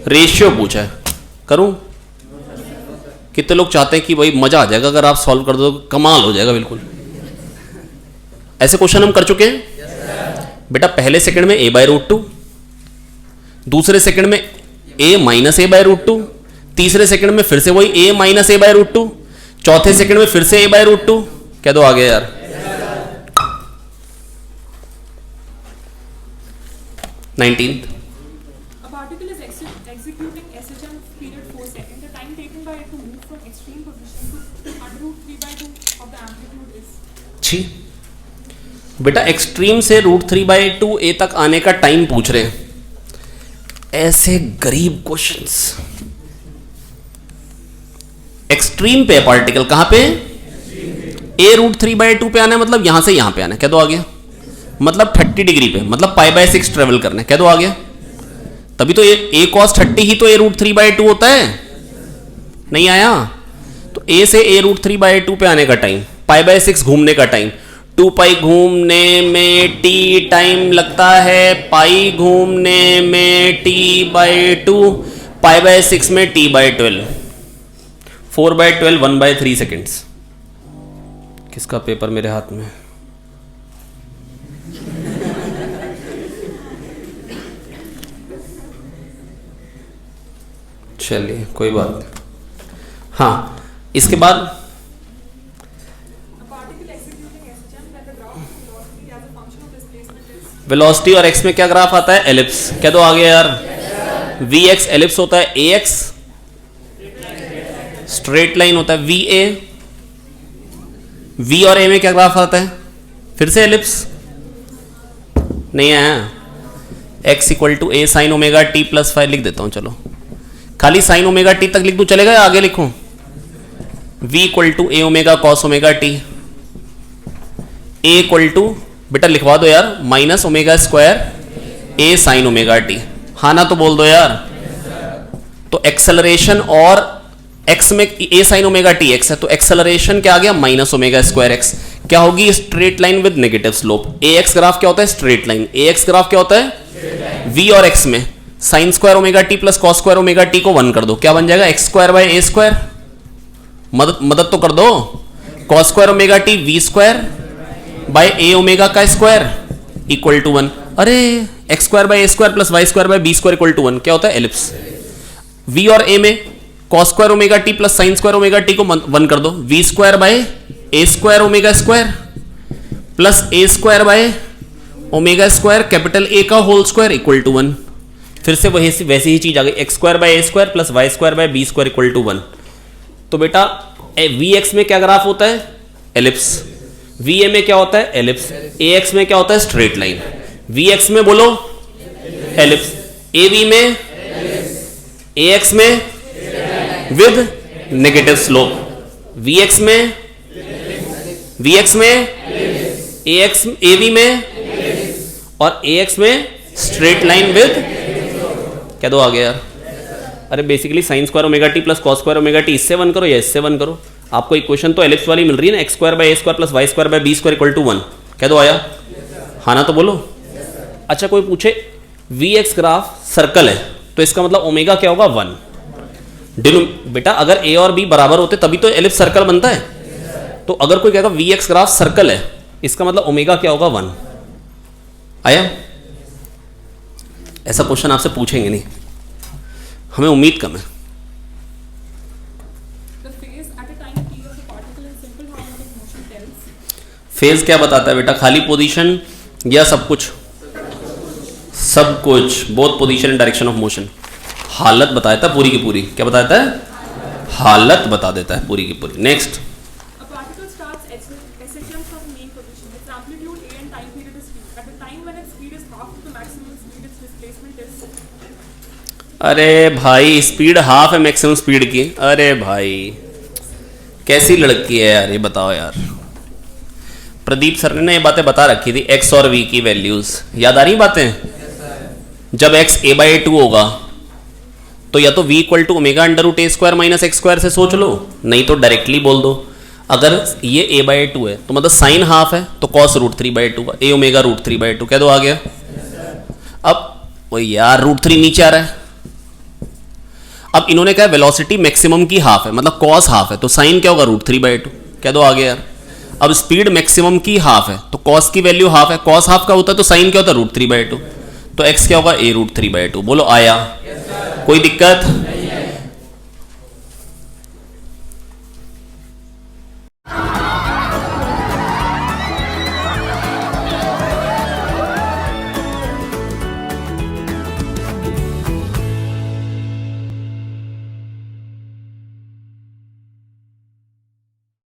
रेशियो पूछा है, करूं? कितने लोग चाहते हैं कि भाई मजा आ जाएगा अगर आप सॉल्व कर दो, कमाल हो जाएगा बिल्कुल। ऐसे क्वेश्चन हम कर चुके हैं बेटा। पहले सेकंड में a बाय रूट 2, दूसरे सेकंड में a minus a by root 2, तीसरे सेकंड में फिर से वही a minus a by root 2, चौथे सेकंड में फिर से a बाय रूट 2 कह दो आ गया यार। 19th A particle is executing SHM period 4 seconds. The time taken by it to move from extreme position to under root 3 by 2 of the amplitude is. छी बेटा, एक्सट्रीम से रूट 3/2 तक आने का टाइम पूछ रहे हैं। ऐसे गरीब क्वेश्चंस। एक्सट्रीम पे पार्टिकल कहां पे? a रूट 3/2 पे आना है, मतलब यहां से यहां पे आना है, कह दो आ गया। मतलब 30 डिग्री पे, मतलब पाई बाय 6 ट्रेवल करना है, कह दो आ गया। तभी तो a cos 30 ही तो a रूट 3/2 होता है, नहीं आया? तो a से a रूट 3/2 पे आने का टाइम, पाई बाय 6 घूमने का टाइम, 2 पाई घूमने में t टाइम लगता है, पाई घूमने में t/2, पाई बाय 6 में t/12, 4/12 1/3 सेकेंड्स। किसका पेपर मेरे हाथ में? चलिए कोई बात नहीं। हाँ, इसके बाद वेलोसिटी और x में क्या ग्राफ आता है? एलिप्स। कह दो आगे यार। vx एलिप्स होता है, ax स्ट्रेट लाइन होता है, va v और a में क्या ग्राफ आता है? फिर से एलिप्स। नहीं आया? x equal to a sine omega t plus 5 लिख देता हूं, चलो खाली साइन ओमेगा टी तक लिख दूं, चलेगा या आगे लिखूं? v equal to a omega cos omega T, a equal to बेटा लिखवा दो यार minus omega square a sine omega T. हाँ ना तो बोल दो यार। तो एक्सेलरेशन और x में a sine omega T x है, तो एक्सेलरेशन क्या आ गया? Minus omega square x। क्या होगी? Straight line with negative slope. ax graph क्या होता है? Straight line. ax ग्राफ क्या होता है? v और x में sine square omega T plus cos square omega T को 1 कर दो, क्या बन जाएगा? X square by A square. मदद तो कर दो। Cos square omega T V square by A omega का स्क्वायर इक्वल टू 1। अरे X square by A square plus Y square by B square equal to 1 क्या होता है? एलिप्स। वी और ए में cos square omega T plus sine square omega T को 1 कर दो, V square by A square omega square plus A square by omega square capital A का whole square equal to 1। फिर से वैसी ही चीज आ गई, X square by A square plus Y square by B square equal to 1। तो बेटा we X में क्या ग्राफ होता है? एलिप्स। वी ए में क्या होता है? एलिप्स। ए एक्स में क्या होता है? Straight line. वी एक्स में बोलो एलिप्स, ए वी में, ए एक्स में with negative slope, V X में, वी एक्स में, ए एक्स ए वी में और ए एक्स में स्ट्रेट लाइन विद, क्या दो आ गया यार? अरे basically sine square omega T plus cos square omega T इससे 1 करो या इससे 1 करो, आपको इक्वेशन तो एलिप्स वाली मिल रही है ना, X square by A square plus Y square by B square equal to 1। क्या दो आया? हाँ ना तो बोलो। अच्छा कोई पूछे वी एक्स ग्राफ सर्कल है तो इसका मतलब ओमेगा क्या होगा? 1। बेटा अगर ए और बी बराबर होते तभी तो एलिप्स सर्कल बनता है। तो अगर कोई कहेगा वी एक्स ग्राफ सर्कल है इसका मतलब ओमेगा क्या होगा? 1। आया? ऐसा क्वेश्चन आपसे पूछेंगे नहीं, हमें उम्मीद कम है। फेज क्या बताता है बेटा? खाली पोजीशन या सब कुछ? सब कुछ, both position and direction of motion. हालत बताता है पूरी की पूरी। क्या बताता है? हालत बता देता है पूरी की पूरी। नेक्स्ट, अरे भाई स्पीड हाफ है मैक्सिमम स्पीड की। अरे भाई कैसी लड़की है यार ये बताओ यार। प्रदीप सर ने ना ये बातें बता रखी थी, x और v की वैल्यूज याद आ रही बातें? जब x a/2 होगा तो या तो v equal to omega under root A square minus X square से सोच लो, नहीं तो डायरेक्टली बोल दो। अगर ये a/2 है तो मतलब साइन हाफ है तो कॉस रूट 3/2 का a ओमेगा रूट 3/2 कह दो, आ गया। अब वो यार रूट 3 नीचे आ रहा है। अब इन्होंने कहा वेलोसिटी मैक्सिमम की हाफ है, मतलब कॉस हाफ है, तो साइन क्या होगा रूट 3/2 कह दो, आ गया यार। अब स्पीड मैक्सिमम की हाफ है तो कॉस की वैल्यू हाफ है, कॉस हाफ का होता है तो साइन क्या होता है रूट 3/2, तो एक्स क्या होगा a रूट 3/2। बोलो आया? कोई दिक्कत?